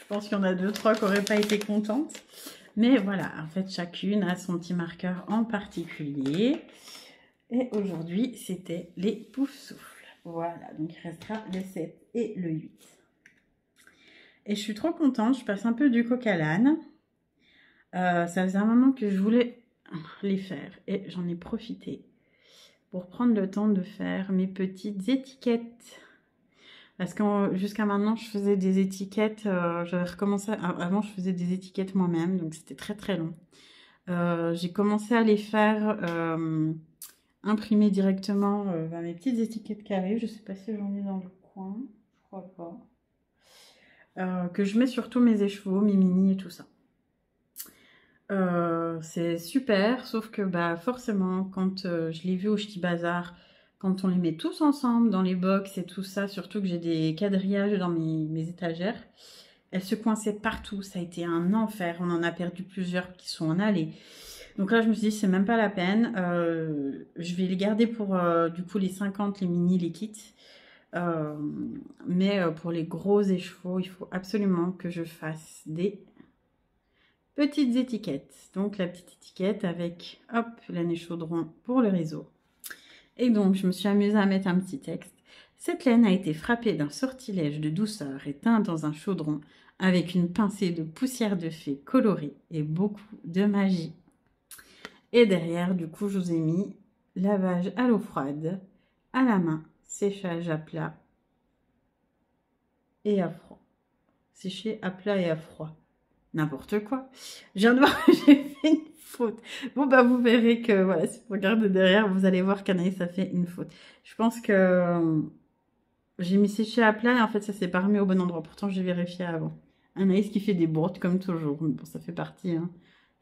S1: pense qu'il y en a 2-3 qui n'auraient pas été contentes. Mais voilà, en fait, chacune a son petit marqueur en particulier. Et aujourd'hui, c'était les Poufsouffle. Voilà, donc il restera le 7 et le 8. Et je suis trop contente, je passe un peu du coq à l'âne. Ça faisait un moment que je voulais les faire et j'en ai profité pour prendre le temps de faire mes petites étiquettes. Parce que jusqu'à maintenant, je faisais des étiquettes, j'avais recommencé, avant je faisais des étiquettes moi-même, donc c'était très très long. J'ai commencé à les faire... imprimer directement mes petites étiquettes carrées. Je ne sais pas si j'en ai dans le coin. Je crois pas. Que je mets sur tous mes écheveaux, mes mini et tout ça. C'est super, sauf que bah, forcément, quand je l'ai vu au Ch'ti Bazar, quand on les met tous ensemble dans les box et tout ça, surtout que j'ai des quadrillages dans mes étagères, elles se coinçaient partout. Ça a été un enfer. On en a perdu plusieurs qui sont en allée. Donc là, je me suis dit, c'est même pas la peine. Je vais les garder pour, du coup, les 50, les mini, les kits. Mais pour les gros écheveaux, il faut absolument que je fasse des petites étiquettes. Donc, la petite étiquette avec, hop, l'année chaudron pour le réseau. Et donc, je me suis amusée à mettre un petit texte. Cette laine a été frappée d'un sortilège de douceur et teinte dans un chaudron avec une pincée de poussière de fée colorée et beaucoup de magie. Et derrière, du coup, je vous ai mis lavage à l'eau froide, à la main, séchage à plat et à froid. Sécher à plat et à froid. N'importe quoi. Je viens de voir que j'ai fait une faute. Bon, bah, vous verrez que, voilà, si vous regardez derrière, vous allez voir qu'Anaïs a fait une faute. Je pense que j'ai mis sécher à plat et en fait, ça s'est pas remis au bon endroit. Pourtant, j'ai vérifié avant. Anaïs qui fait des bourdes comme toujours. Mais bon, ça fait partie, hein.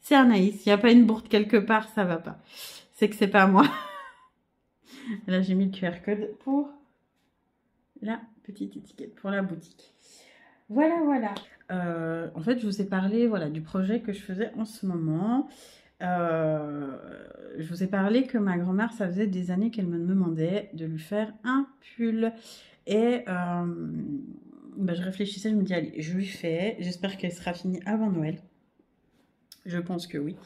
S1: C'est Anaïs. S'il n'y a pas une bourde quelque part, ça va pas. C'est que c'est pas moi. Là, j'ai mis le QR code pour la petite étiquette, pour la boutique. Voilà, voilà. En fait, je vous ai parlé voilà, du projet que je faisais en ce moment. Je vous ai parlé que ma grand-mère, ça faisait des années qu'elle me demandait de lui faire un pull. Et bah, je réfléchissais, je me dis, allez, je lui fais. J'espère qu'elle sera finie avant Noël. Je pense que oui.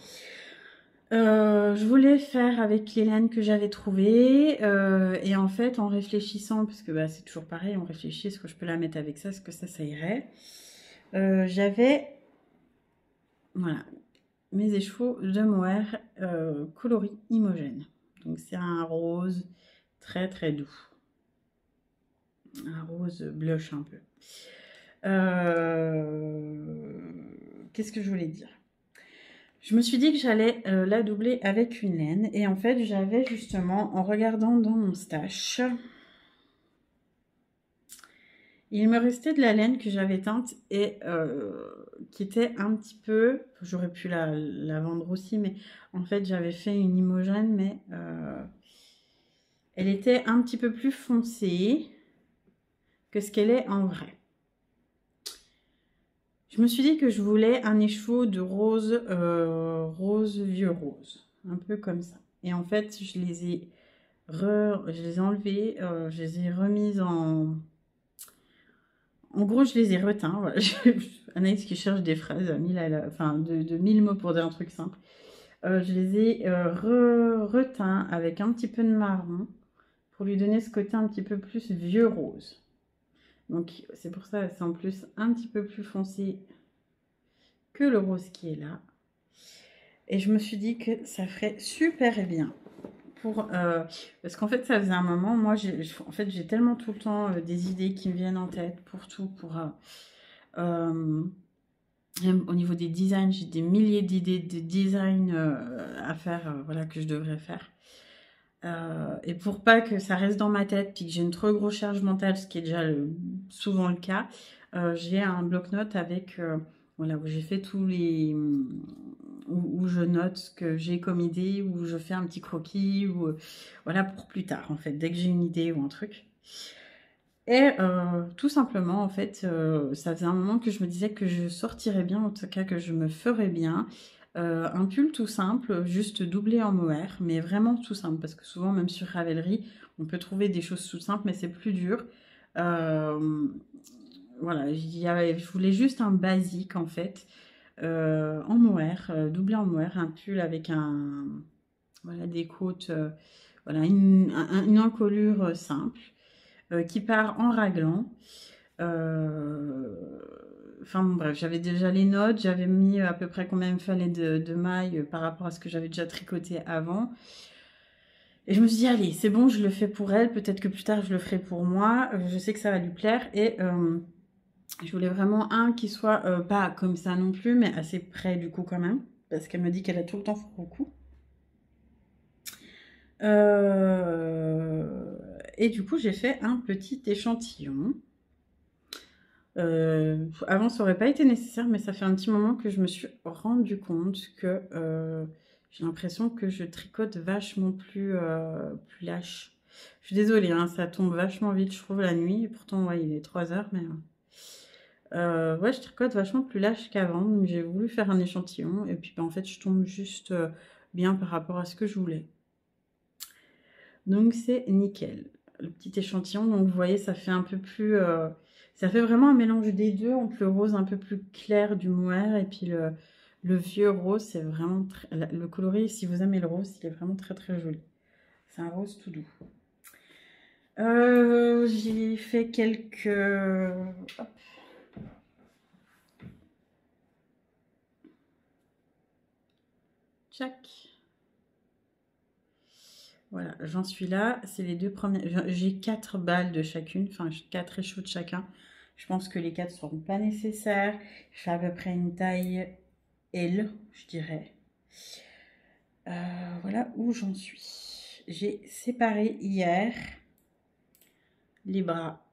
S1: Je voulais faire avec les laines que j'avais trouvées et en fait en réfléchissant, parce que bah, c'est toujours pareil, on réfléchit, est-ce que je peux la mettre avec ça, est-ce que ça irait, j'avais voilà mes écheveaux de mohair coloris Imogène, donc c'est un rose très très doux, un rose blush un peu. Qu'est-ce que je voulais dire? Je me suis dit que j'allais la doubler avec une laine. Et en fait, j'avais justement, en regardant dans mon stash, il me restait de la laine que j'avais teinte et qui était un petit peu... J'aurais pu la vendre aussi, mais en fait, j'avais fait une Imogène, mais elle était un petit peu plus foncée que ce qu'elle est en vrai. Je me suis dit que je voulais un écheveau de rose, rose vieux rose, un peu comme ça. Et en fait, je les ai enlevées, je les ai remises en... En gros, je les ai reteints. Voilà. Anaïs qui cherche des phrases, enfin, de 1000 mots pour dire un truc simple. Je les ai reteints avec un petit peu de marron pour lui donner ce côté un petit peu plus vieux rose. Donc, c'est pour ça, c'est en plus un petit peu plus foncé que le rose qui est là. Et je me suis dit que ça ferait super bien. Parce qu'en fait, ça faisait un moment, moi, j'ai tellement tout le temps des idées qui me viennent en tête pour tout, au niveau des designs, j'ai des milliers d'idées de design à faire, voilà, que je devrais faire. Et pour pas que ça reste dans ma tête, puis que j'ai une trop grosse charge mentale, ce qui est déjà souvent le cas, j'ai un bloc-notes avec, voilà, où j'ai fait tous les... où je note ce que j'ai comme idée, où je fais un petit croquis, ou voilà, pour plus tard, en fait, dès que j'ai une idée ou un truc. Et tout simplement, en fait, ça faisait un moment que je me disais que je sortirais bien, en tout cas que je me ferais bien. Un pull tout simple, juste doublé en mohair, mais vraiment tout simple, parce que souvent, même sur Ravelry, on peut trouver des choses tout simples, mais c'est plus dur. Voilà, je voulais juste un basique, en fait, en mohair, doublé en mohair, un pull avec voilà, des côtes, voilà, une encolure simple. Qui part en raglan. Enfin bon, bref, j'avais déjà les notes, j'avais mis à peu près combien il me fallait de mailles par rapport à ce que j'avais déjà tricoté avant. Et je me suis dit, allez, c'est bon, je le fais pour elle, peut-être que plus tard je le ferai pour moi, je sais que ça va lui plaire. Et je voulais vraiment un qui soit pas comme ça non plus, mais assez près du coup quand même, parce qu'elle me dit qu'elle a tout le temps froid au cou. Et du coup, j'ai fait un petit échantillon. Avant, ça aurait pas été nécessaire, mais ça fait un petit moment que je me suis rendu compte que j'ai l'impression que je tricote vachement plus lâche. Je suis désolée, hein, ça tombe vachement vite, je trouve, la nuit. Et pourtant, ouais, il est 3 heures, mais... ouais, je tricote vachement plus lâche qu'avant, donc j'ai voulu faire un échantillon. Et puis, bah, en fait, je tombe juste bien par rapport à ce que je voulais. Donc, c'est nickel. Le petit échantillon, donc vous voyez, ça fait un peu plus... ça fait vraiment un mélange des deux, entre le rose un peu plus clair du mohair et puis le vieux rose, c'est vraiment... Le coloris, si vous aimez le rose, il est vraiment très très joli. C'est un rose tout doux. J'ai fait quelques... Hop. Tchac. Voilà, j'en suis là. C'est les deux premières. J'ai 4 balles de chacune, enfin 4 échos de chacun. Je pense que les 4 ne seront pas nécessaires. Je fais à peu près une taille L, je dirais. Voilà où j'en suis. J'ai séparé hier les bras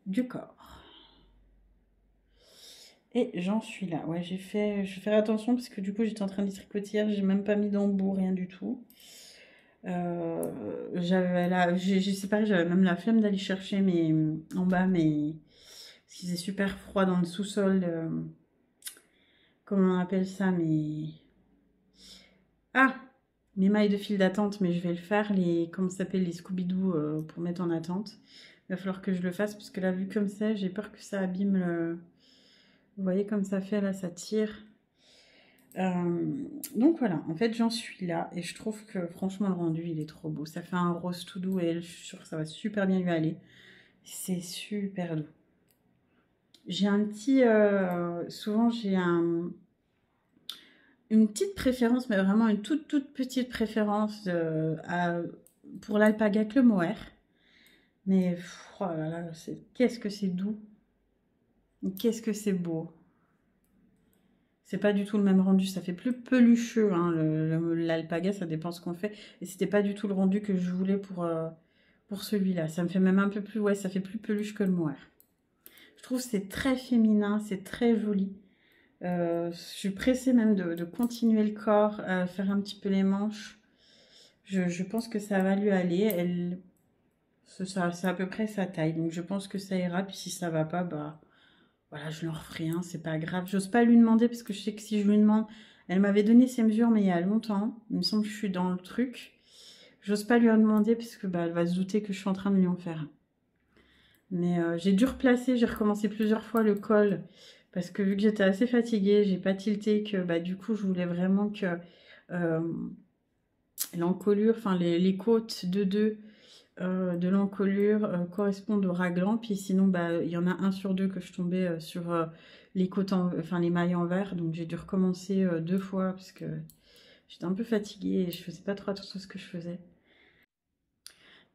S1: du corps. Et j'en suis là. Ouais, je vais faire attention parce que du coup j'étais en train de tricoter hier. J'ai même pas mis d'embout, rien du tout. J'ai séparé, j'avais même la flemme d'aller chercher en bas, mais parce qu'il faisait super froid dans le sous-sol. Comment on appelle ça, ah, mes mailles de fil d'attente, mais je vais le faire, comment ça s'appelle, les Scooby-Doo pour mettre en attente. Il va falloir que je le fasse parce que là, vu comme ça, j'ai peur que ça abîme le... Vous voyez comme ça fait, là, ça tire. Donc voilà, en fait j'en suis là et je trouve que franchement le rendu il est trop beau. Ça fait un rose tout doux et je suis sûre que ça va super bien lui aller. C'est super doux. J'ai un petit... souvent j'ai une petite préférence, mais vraiment une toute petite préférence pour l'alpaga avec le mohair. Mais oh là là, qu'est-ce que c'est doux. Qu'est-ce que c'est beau. c'est pas du tout le même rendu. Ça fait plus pelucheux, hein, l'alpaga, ça dépend ce qu'on fait. Et c'était pas du tout le rendu que je voulais pour celui-là. Ça me fait même un peu plus, ouais, ça fait plus peluche que le mohair. Je trouve que c'est très féminin, c'est très joli. Je suis pressée même de continuer le corps, faire un petit peu les manches. Je pense que ça va lui aller. C'est à peu près sa taille, donc je pense que ça ira. Puis si ça va pas, bah voilà, je leur ferai un, c'est pas grave. J'ose pas lui demander parce que je sais que si je lui demande, elle m'avait donné ses mesures, mais il y a longtemps. Il me semble que je suis dans le truc. J'ose pas lui en demander parce que bah, elle va se douter que je suis en train de lui en faire un. Mais j'ai dû replacer, j'ai recommencé plusieurs fois le col parce que vu que j'étais assez fatiguée, j'ai pas tilté que bah, du coup je voulais vraiment que euh, l'encolure, enfin les côtes de l'encolure correspondent au raglan. Puis sinon, bah, il y en a un sur deux que je tombais sur les côtes, enfin les mailles en vert. Donc j'ai dû recommencer 2 fois parce que j'étais un peu fatiguée et je faisais pas trop attention à ce que je faisais.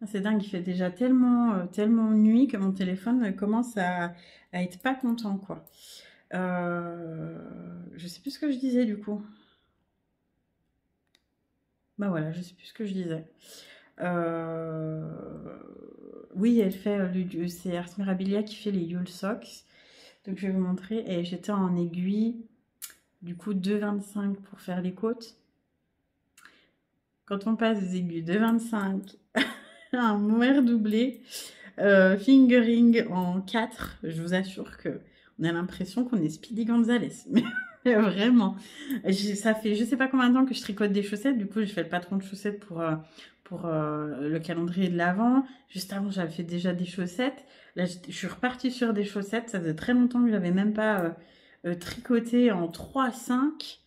S1: C'est dingue, il fait déjà tellement nuit que mon téléphone commence à être pas content, quoi. Je sais plus ce que je disais du coup. Bah voilà, je sais plus ce que je disais. Euh, Oui, elle fait c'est Ars Mirabilia qui fait les Yule Socks. Donc je vais vous montrer. Et j'étais en aiguille, du coup 2,25 pour faire les côtes. Quand on passe des aiguilles de 25 à un mohair doublé, fingering en 4, je vous assure que on a l'impression qu'on est Speedy Gonzales. Mais vraiment. Ça fait je sais pas combien de temps que je tricote des chaussettes. Du coup, j'ai fait le patron de chaussettes pour le calendrier de l'Avent. Juste avant, j'avais fait déjà des chaussettes. Là, je suis repartie sur des chaussettes. Ça faisait très longtemps que j'avais même pas tricoté en 3-5.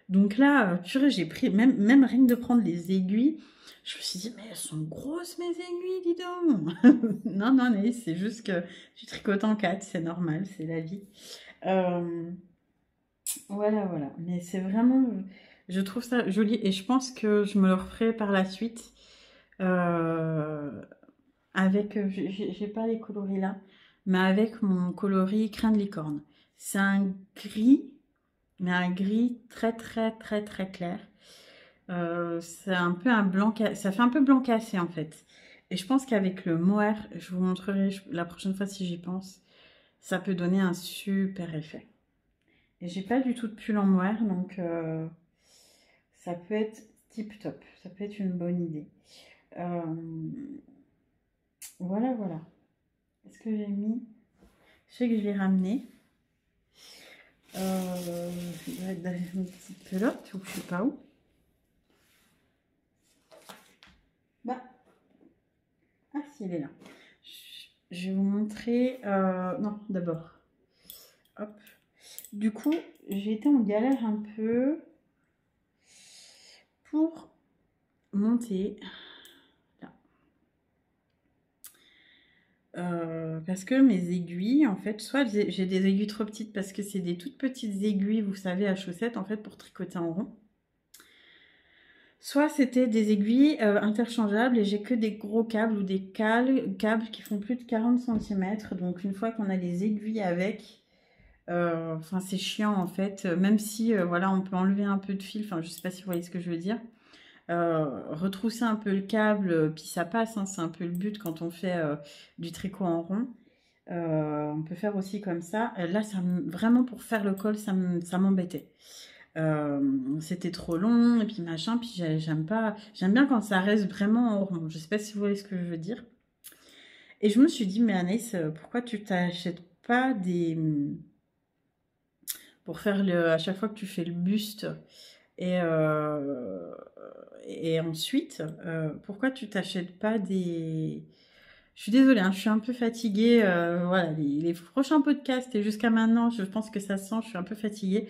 S1: Donc là, purée, j'ai pris, même rien que de prendre les aiguilles, je me suis dit, mais elles sont grosses mes aiguilles, dis donc. Non, non, mais c'est juste que tu tricotes en 4, c'est normal, c'est la vie. Euh, voilà, voilà. Mais c'est vraiment, je trouve ça joli et je pense que je me le referai par la suite euh, avec, j'ai pas les coloris là, mais avec mon coloris crin de licorne. C'est un gris, mais un gris très clair. C'est un peu un blanc, ça fait un peu blanc cassé en fait. Et je pense qu'avec le mohair, je vous montrerai la prochaine fois si j'y pense, ça peut donner un super effet. Et j'ai pas du tout de pull en mohair, donc ça peut être tip top, ça peut être une bonne idée. Euh, voilà, voilà. Est-ce que j'ai mis... Je sais que je l'ai ramené. Il doit être dans une petite pelote ou je sais pas où. Bah, ah si, il est là. Je vais vous montrer... non, d'abord. Hop. Du coup, j'ai été en galère un peu pour monter là. Parce que mes aiguilles, en fait, soit j'ai des aiguilles trop petites parce que c'est des toutes petites aiguilles, vous savez, à chaussettes, en fait, pour tricoter en rond. Soit c'était des aiguilles interchangeables et j'ai que des gros câbles ou des câbles qui font plus de 40 cm. Donc une fois qu'on a les aiguilles avec, enfin c'est chiant en fait. Même si voilà, on peut enlever un peu de fil. Enfin je sais pas si vous voyez ce que je veux dire. Retrousser un peu le câble, puis ça passe. Hein, c'est un peu le but quand on fait du tricot en rond. On peut faire aussi comme ça. Là, vraiment pour faire le col, ça m'embêtait. C'était trop long et puis machin, puis j'aime pas, j'aime bien quand ça reste vraiment en rond. Je sais pas si vous voyez ce que je veux dire. Et je me suis dit, mais Anaïs, pourquoi tu t'achètes pas des pour faire à chaque fois que tu fais le buste et ensuite pourquoi tu t'achètes pas des... Je suis désolée, hein, je suis un peu fatiguée. Voilà, les prochains podcasts et jusqu'à maintenant, je pense que ça se sent, je suis un peu fatiguée.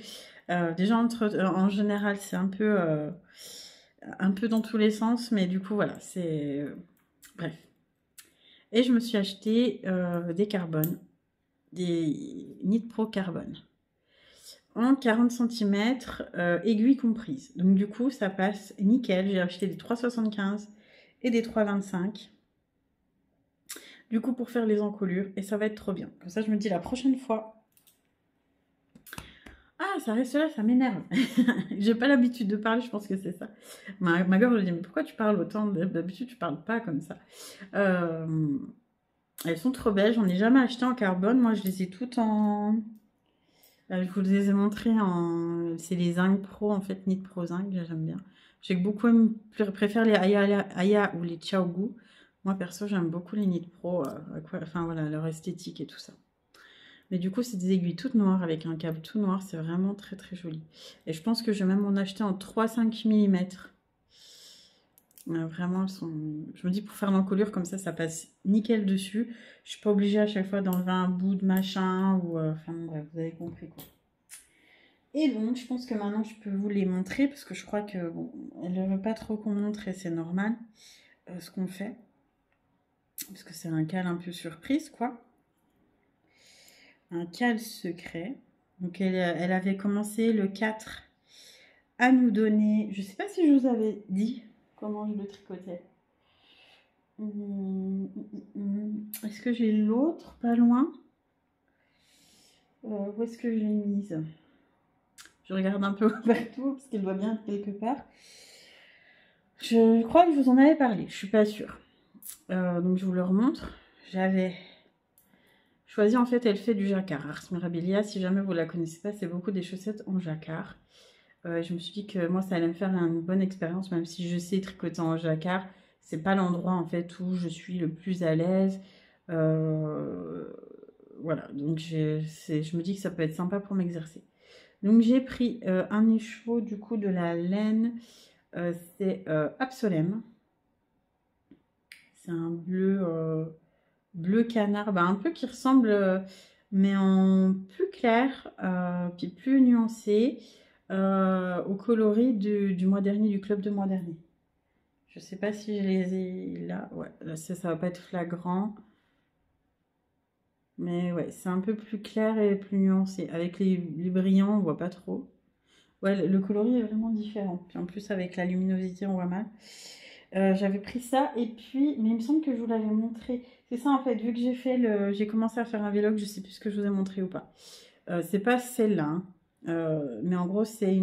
S1: Déjà, en général, c'est un peu dans tous les sens, mais du coup, voilà, c'est... bref. Et je me suis acheté des carbones, des Knit Pro Carbone, en 40 cm, aiguille comprise. Donc du coup, ça passe nickel. J'ai acheté des 3,75 et des 3,25. Du coup, pour faire les encolures, et ça va être trop bien. Comme ça, je me dis la prochaine fois... Ah, ça reste là, ça m'énerve. J'ai pas l'habitude de parler, je pense que c'est ça. Ma gorge me dit, mais pourquoi tu parles autant? D'habitude, tu parles pas comme ça. Elles sont trop belles, j'en ai jamais acheté en carbone. Moi, je les ai toutes en... je vous les ai montrées en... C'est les Zinc Pro, en fait, Knit Pro Zinc, j'aime bien. Je sais que beaucoup préfèrent les Aya ou les Xiaogu. Moi, perso, j'aime beaucoup les Knit Pro, enfin voilà, leur esthétique et tout ça. Mais du coup, c'est des aiguilles toutes noires avec un câble tout noir. C'est vraiment très très joli. Et je pense que je vais même en acheter en 3,5 mm. Vraiment, elles sont... je me dis pour faire l'encolure comme ça passe nickel dessus. Je suis pas obligée à chaque fois d'enlever un bout de machin ou... Enfin bref, vous avez compris quoi. Et donc, je pense que maintenant, je peux vous les montrer parce que je crois que bon, elle ne veut pas trop qu'on montre et c'est normal ce qu'on fait. Parce que c'est un cal un peu surprise, quoi. Un cal secret. Donc, elle avait commencé le 4 à nous donner... Je sais pas si je vous avais dit comment je le tricotais. Est-ce que j'ai l'autre pas loin? Où est-ce que je l'ai mise? Je regarde un peu partout parce qu'elle doit bien être quelque part. Je crois que je vous en avais parlé, je suis pas sûre. Donc je vous le remontre. J'avais choisi, en fait, elle fait du jacquard. Ars Mirabilia, si jamais vous la connaissez pas, c'est beaucoup des chaussettes en jacquard. Je me suis dit que moi, ça allait me faire une bonne expérience, même si je sais tricoter en jacquard. C'est pas l'endroit, en fait, où je suis le plus à l'aise. Voilà, donc je me dis que ça peut être sympa pour m'exercer. Donc j'ai pris un écheveau, du coup, de la laine. C'est Absolem. C'est un bleu canard, un peu qui ressemble, mais en plus clair, puis plus nuancé, au coloris du mois dernier, du club de mois dernier. Je sais pas si je les ai là. Ouais, là, ça va pas être flagrant. Mais ouais, c'est un peu plus clair et plus nuancé. Avec les brillants, on voit pas trop. Ouais, le coloris est vraiment différent. Puis en plus, avec la luminosité, on voit mal. J'avais pris ça et puis, mais il me semble que je vous l'avais montré. C'est ça en fait, vu que j'ai commencé à faire un vlog, je sais plus ce que je vous ai montré ou pas. C'est pas celle-là, hein. Mais en gros c'est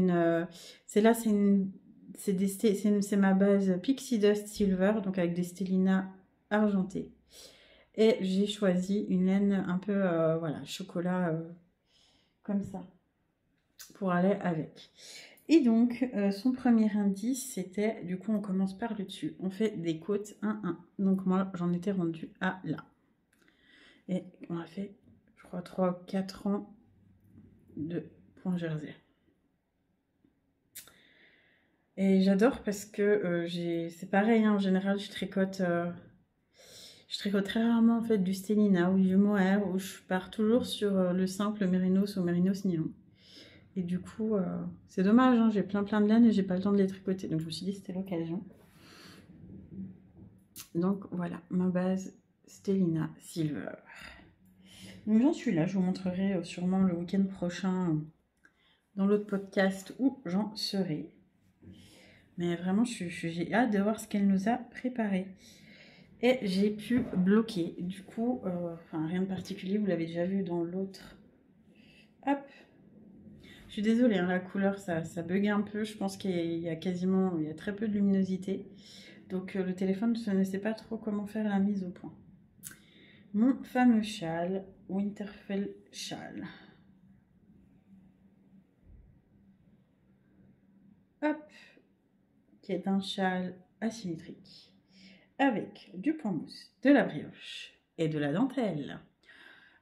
S1: celle-là c'est ma base Pixie Dust Silver, donc avec des stellinas argentées. Et j'ai choisi une laine un peu voilà, chocolat comme ça pour aller avec. Et donc, son premier indice, c'était, du coup, on commence par le dessus. On fait des côtes 1-1. Donc, moi, j'en étais rendue à là. Et on a fait, je crois, 3 ou 4 rangs de point jersey. Et j'adore parce que c'est pareil, hein, en général, je tricote très rarement, en fait, du stellina ou du mohair, où je pars toujours sur le simple mérinos ou mérinos nylon. Et du coup, c'est dommage, hein, j'ai plein de laine et j'ai pas le temps de les tricoter. Donc je me suis dit c'était l'occasion. Donc voilà, ma base Stellina Silver. Donc j'en suis là, je vous montrerai sûrement le week-end prochain dans l'autre podcast où j'en serai. Mais vraiment, j'ai hâte de voir ce qu'elle nous a préparé. Et j'ai pu bloquer. Du coup, enfin rien de particulier, vous l'avez déjà vu dans l'autre. Hop! Je suis désolée, hein, la couleur, ça bug un peu. Je pense qu'il y a très peu de luminosité. Donc le téléphone ne sait pas trop comment faire la mise au point. Mon fameux châle, Winterfell châle. Hop, qui est un châle asymétrique avec du point mousse, de la brioche et de la dentelle.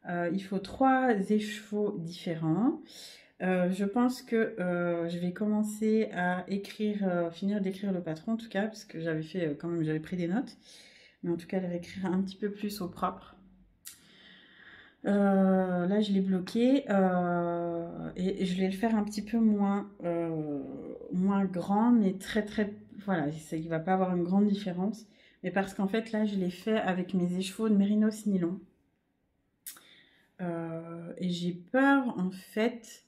S1: Il faut 3 écheveaux différents. Je pense que je vais commencer à finir d'écrire le patron en tout cas, parce que j'avais fait quand même, j'avais pris des notes. Mais en tout cas, elle va écrire un petit peu plus au propre. Là, je l'ai bloqué et je vais le faire un petit peu moins grand, mais voilà, il ne va pas avoir une grande différence. Mais parce qu'en fait, là, je l'ai fait avec mes écheveaux de mérinos nylon. Et j'ai peur, en fait,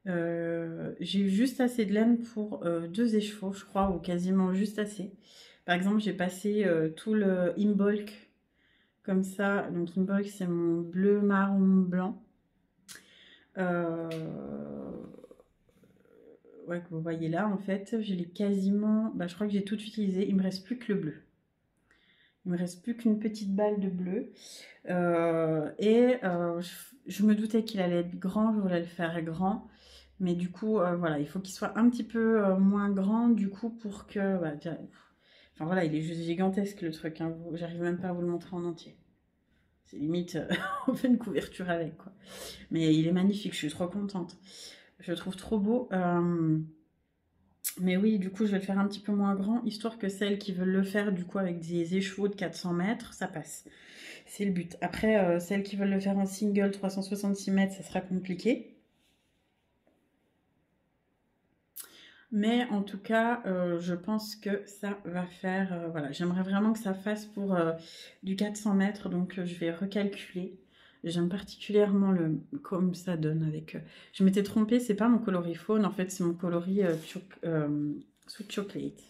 S1: j'ai eu juste assez de laine pour 2 écheveaux, je crois, ou quasiment juste assez. Par exemple, j'ai passé tout le Imbolc comme ça. Donc Imbolc, c'est mon bleu, marron, blanc. ouais, que vous voyez là, en fait, je l'ai quasiment... Bah, je crois que j'ai tout utilisé. Il me reste plus que le bleu. Il me reste plus qu'une petite balle de bleu. Je me doutais qu'il allait être grand, je voulais le faire grand. Mais du coup, voilà, il faut qu'il soit un petit peu moins grand, du coup, pour que... Bah, enfin voilà, il est juste gigantesque le truc, hein. J'arrive même pas à vous le montrer en entier. C'est limite, on fait une couverture avec, quoi. Mais il est magnifique, je suis trop contente. Je le trouve trop beau. Mais oui, du coup, je vais le faire un petit peu moins grand, histoire que celles qui veulent le faire, du coup, avec des écheveaux de 400 mètres, ça passe. C'est le but. Après, celles qui veulent le faire en single 366 mètres, ça sera compliqué. Mais en tout cas, je pense que ça va faire... voilà, j'aimerais vraiment que ça fasse pour du 400 mètres. Donc, je vais recalculer. J'aime particulièrement le comme ça donne avec... je m'étais trompée, c'est pas mon coloris faune. En fait, c'est mon coloris sweet chocolate.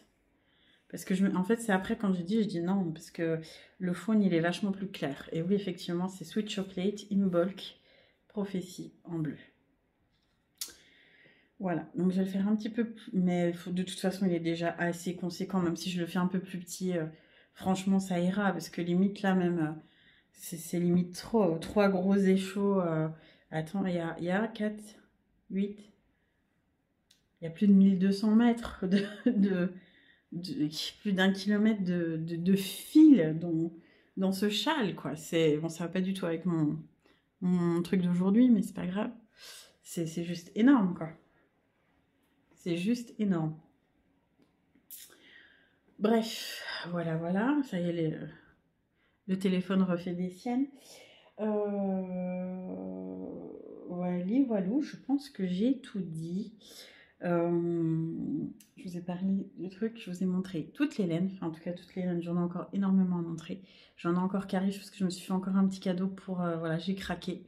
S1: Parce que, en fait, c'est après quand j'ai dit, je dis non. Parce que le faune, il est vachement plus clair. Et oui, effectivement, c'est sweet chocolate in bulk prophétie en bleu. Voilà, donc je vais le faire un petit peu plus, mais de toute façon il est déjà assez conséquent, même si je le fais un peu plus petit, franchement ça ira, parce que limite là même, c'est limite trop, 3 gros échos, attends, il y a 4, 8, il y a plus de 1200 mètres, plus d'un kilomètre de fil dans ce châle, quoi. Bon, ça va pas du tout avec mon truc d'aujourd'hui, mais c'est pas grave, c'est juste énorme, quoi. C'est juste énorme. Bref, voilà, voilà. Ça y est, le téléphone refait des siennes. Voilà, voilà, je pense que j'ai tout dit. Je vous ai parlé du truc, je vous ai montré toutes les laines. Enfin, en tout cas, toutes les laines, j'en ai encore énormément à montrer. J'en ai encore qui arrivent parce que je me suis fait encore un petit cadeau pour... voilà, j'ai craqué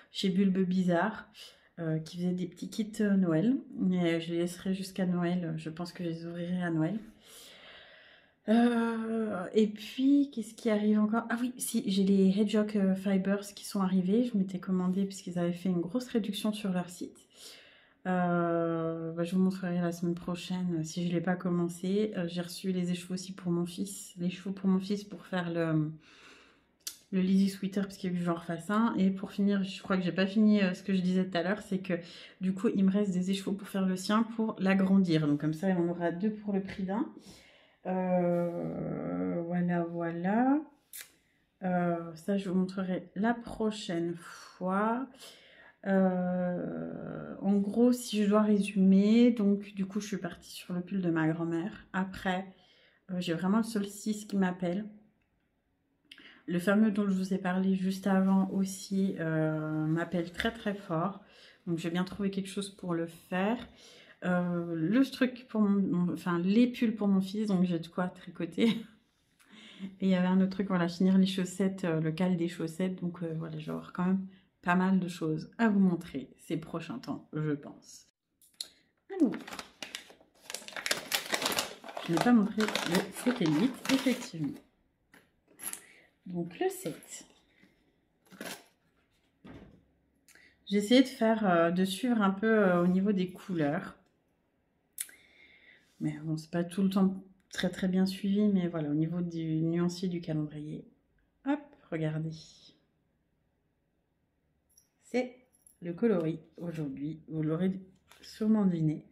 S1: chez Bulbe Bizarre. Qui faisait des petits kits Noël. Mais je les laisserai jusqu'à Noël. Je pense que je les ouvrirai à Noël. Et puis, qu'est-ce qui arrive encore? Ah oui, si, j'ai les Hedgehog Fibers qui sont arrivés. Je m'étais commandé puisqu'ils avaient fait une grosse réduction sur leur site. Je vous montrerai la semaine prochaine si je ne l'ai pas commencé. J'ai reçu les écheveaux aussi pour mon fils. Les chevaux pour mon fils pour faire le Lizzy Sweater parce qu'il y a eu genre face 1. Et pour finir, je crois que j'ai pas fini ce que je disais tout à l'heure, c'est que du coup il me reste des écheveaux pour faire le sien pour l'agrandir. Donc comme ça on aura 2 pour le prix d'un. Voilà, voilà. Ça je vous montrerai la prochaine fois. En gros, si je dois résumer, donc du coup je suis partie sur le pull de ma grand-mère. Après, j'ai vraiment le solstice qui m'appelle. Le fameux dont je vous ai parlé juste avant aussi m'appelle très très fort. Donc j'ai bien trouvé quelque chose pour le faire. Le truc pour enfin les pulls pour mon fils, donc j'ai de quoi tricoter. Et il y avait un autre truc, voilà, finir les chaussettes, le cal des chaussettes. Donc voilà, je vais avoir quand même pas mal de choses à vous montrer ces prochains temps, je pense. Alors, je n'ai pas montré le satellite, effectivement. Donc le 7. J'ai essayé de faire, de suivre un peu au niveau des couleurs. Mais bon, c'est pas tout le temps très très bien suivi, mais voilà, au niveau du nuancier du calendrier. Hop, regardez. C'est le coloris aujourd'hui, vous l'aurez sûrement deviné.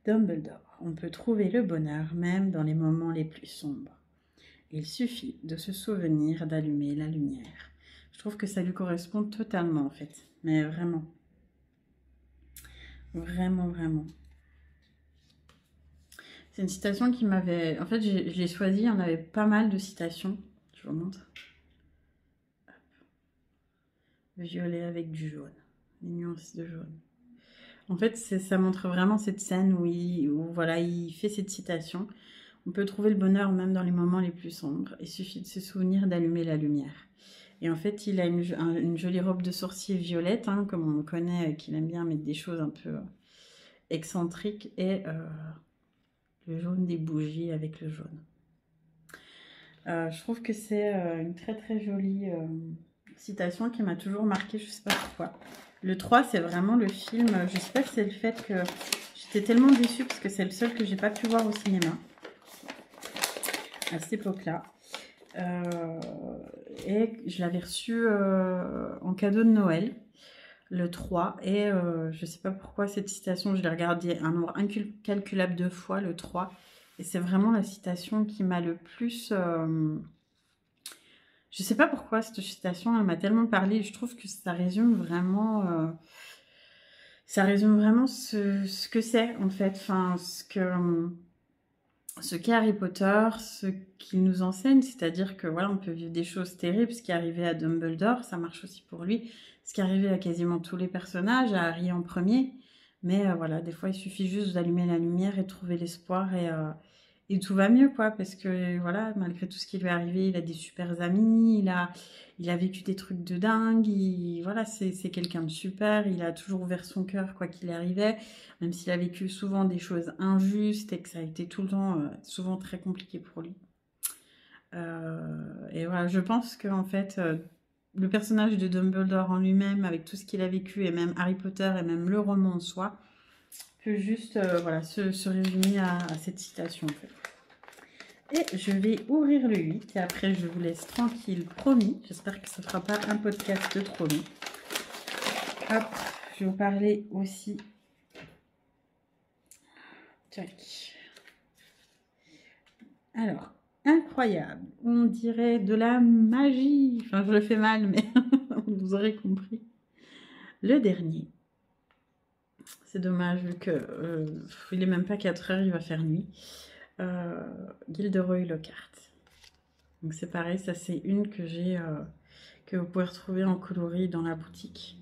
S1: Dumbledore, on peut trouver le bonheur même dans les moments les plus sombres. Il suffit de se souvenir d'allumer la lumière. Je trouve que ça lui correspond totalement en fait, mais vraiment. Vraiment, vraiment. C'est une citation qui m'avait... En fait, je l'ai choisie, il y en avait pas mal de citations. Je vous montre. Hop. Violet avec du jaune. Les nuances de jaune. En fait, ça montre vraiment cette scène où voilà, il fait cette citation. On peut trouver le bonheur même dans les moments les plus sombres. Il suffit de se souvenir d'allumer la lumière. Et en fait, il a une jolie robe de sorcier violette, hein, comme on connaît, qu'il aime bien mettre des choses un peu excentriques. Et le jaune des bougies avec le jaune. Je trouve que c'est une très très jolie citation qui m'a toujours marqué, je sais pas pourquoi. Le 3, c'est vraiment le film, je sais pas si c'est le fait que j'ai j'étais tellement déçue parce que c'est le seul que j'ai pas pu voir au cinéma à cette époque-là. Et je l'avais reçu en cadeau de Noël, le 3. Et je sais pas pourquoi cette citation, je l'ai regardée un nombre incalculable de fois, le 3. Et c'est vraiment la citation qui m'a le plus... je sais pas pourquoi cette citation, elle m'a tellement parlé. Je trouve que ça résume vraiment... ce que c'est, en fait. Enfin, ce qu'est Harry Potter, ce qu'il nous enseigne, c'est-à-dire que voilà, on peut vivre des choses terribles, ce qui est arrivé à Dumbledore, ça marche aussi pour lui, ce qui est arrivé à quasiment tous les personnages, à Harry en premier, mais voilà, des fois il suffit juste d'allumer la lumière et de trouver l'espoir et tout va mieux, quoi, parce que voilà, malgré tout ce qui lui est arrivé, il a des super amis, il a vécu des trucs de dingue, voilà, c'est quelqu'un de super, il a toujours ouvert son cœur quoi qu'il arrivait, même s'il a vécu souvent des choses injustes et que ça a été tout le temps souvent très compliqué pour lui. Et voilà, je pense que en fait, le personnage de Dumbledore en lui-même, avec tout ce qu'il a vécu, et même Harry Potter, et même le roman en soi, peut juste voilà, se résumer à cette citation en fait. Et je vais ouvrir le 8 et après je vous laisse tranquille, promis. J'espère que ce ne sera pas un podcast trop long. Hop, je vais vous parler aussi. Tac. Alors, incroyable. On dirait de la magie. Enfin, je le fais mal, mais vous aurez compris. Le dernier. C'est dommage vu que il est même pas 4 heures, il va faire nuit. Gilderoy Lockhart. Donc c'est pareil, ça c'est une que j'ai que vous pouvez retrouver en coloris dans la boutique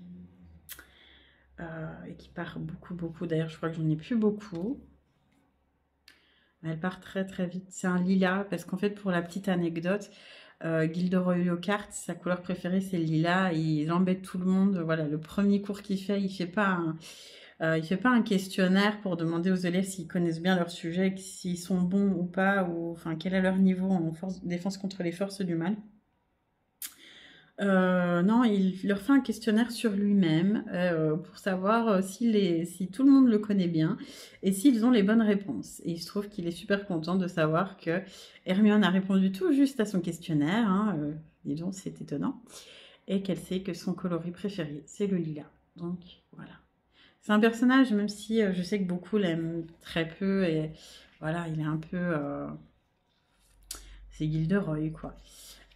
S1: et qui part beaucoup. D'ailleurs, je crois que j'en ai plus beaucoup. Mais elle part très vite. C'est un lilas parce qu'en fait, pour la petite anecdote, Gilderoy Lockhart, sa couleur préférée c'est le lilas. Il embête tout le monde. Voilà, le premier cours qu'il fait, il fait pas un questionnaire pour demander aux élèves s'ils connaissent bien leur sujet, s'ils sont bons ou pas, ou enfin quel est leur niveau en défense contre les forces du mal. Non, il leur fait un questionnaire sur lui-même pour savoir si tout le monde le connaît bien et s'ils ont les bonnes réponses. Et il se trouve qu'il est super content de savoir que Hermione a répondu tout juste à son questionnaire, hein, dis donc, c'est étonnant, et qu'elle sait que son coloris préféré, c'est le lilas. Donc, voilà. C'est un personnage, même si je sais que beaucoup l'aiment très peu, et voilà, il est un peu... c'est Gilderoy, quoi.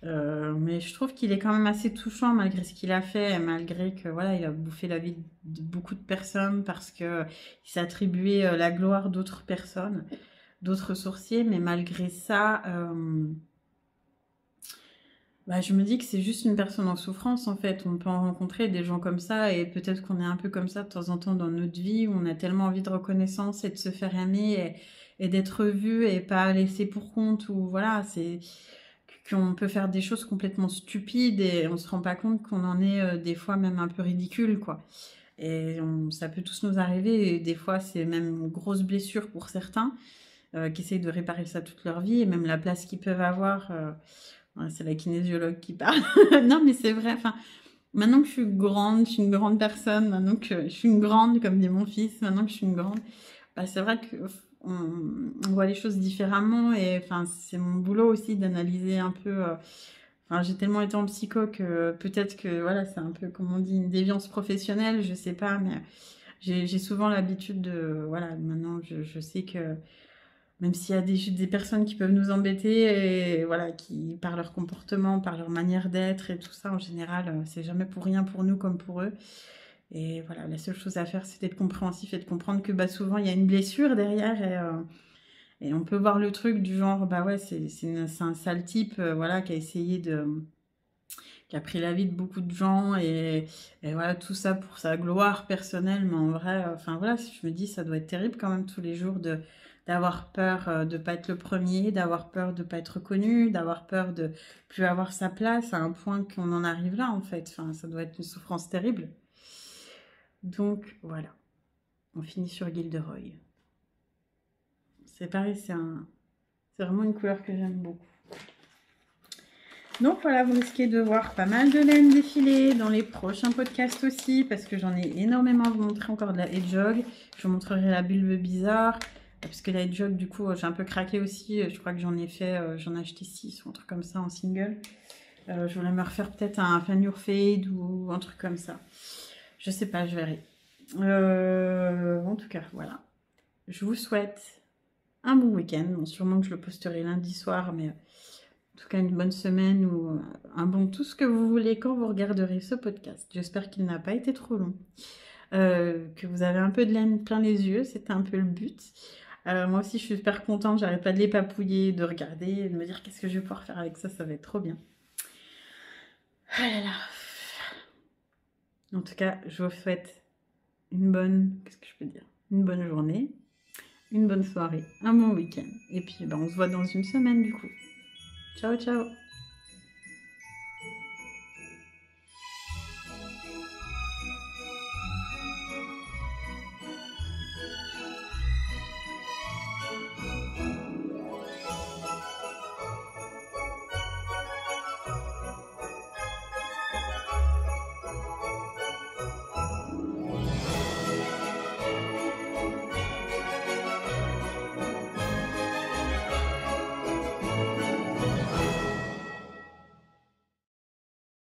S1: Mais je trouve qu'il est quand même assez touchant malgré ce qu'il a fait, malgré que voilà, il a bouffé la vie de beaucoup de personnes parce que il s'attribuait la gloire d'autres personnes, d'autres sorciers, mais malgré ça, bah, je me dis que c'est juste une personne en souffrance en fait. On peut en rencontrer des gens comme ça et peut-être qu'on est un peu comme ça de temps en temps dans notre vie où on a tellement envie de reconnaissance et de se faire aimer et d'être vu et pas laissé pour compte ou voilà, c'est qu'on peut faire des choses complètement stupides et on se rend pas compte qu'on en est des fois même un peu ridicule quoi. Et ça peut tous nous arriver et des fois c'est même une grosse blessure pour certains qui essayent de réparer ça toute leur vie et même la place qu'ils peuvent avoir. Ouais, c'est la kinésiologue qui parle. Non mais c'est vrai, enfin, maintenant que je suis une grande personne, maintenant que je suis une grande, comme dit mon fils, maintenant que je suis une grande, bah, c'est vrai que on voit les choses différemment et enfin c'est mon boulot aussi d'analyser un peu. Enfin, j'ai tellement été en psycho que peut-être que voilà c'est un peu comme on dit une déviance professionnelle, je sais pas, mais j'ai souvent l'habitude de voilà maintenant je sais que même s'il y a des personnes qui peuvent nous embêter et voilà qui par leur comportement, par leur manière d'être et tout ça en général c'est jamais pour rien pour nous comme pour eux. Et voilà, la seule chose à faire, c'est d'être compréhensif et de comprendre que bah, souvent, il y a une blessure derrière et on peut voir le truc du genre, bah ouais, c'est un sale type, voilà, qui a essayé qui a pris la vie de beaucoup de gens et voilà, tout ça pour sa gloire personnelle, mais en vrai, enfin voilà, je me dis, ça doit être terrible quand même tous les jours d'avoir peur de pas être le premier, d'avoir peur de pas être connu, d'avoir peur de plus avoir sa place à un point qu'on en arrive là en fait. Enfin, ça doit être une souffrance terrible. Donc voilà, on finit sur Gilderoy. C'est pareil, c'est vraiment une couleur que j'aime beaucoup. Donc voilà, vous risquez de voir pas mal de laine défiler dans les prochains podcasts aussi, parce que j'en ai énormément à vous montrer encore de la hedgehog. Je vous montrerai la bulbe bizarre, parce que la hedgehog, du coup, j'ai un peu craqué aussi. Je crois que j'en ai fait, j'en ai acheté 6 ou un truc comme ça en single. Je voulais me refaire peut-être un Fan Your Fade ou un truc comme ça. Je sais pas, je verrai. En tout cas, voilà. Je vous souhaite un bon week-end. Bon, sûrement que je le posterai lundi soir, mais en tout cas une bonne semaine ou un bon tout ce que vous voulez quand vous regarderez ce podcast. J'espère qu'il n'a pas été trop long. Que vous avez un peu de laine plein les yeux, c'était un peu le but. Moi aussi je suis super contente, j'arrête pas de les papouiller, de regarder, de me dire qu'est-ce que je vais pouvoir faire avec ça, ça va être trop bien. Ah là là. En tout cas, je vous souhaite une bonne, qu'est-ce que je peux dire, une bonne journée, une bonne soirée, un bon week-end. Et puis on se voit dans une semaine du coup. Ciao ciao.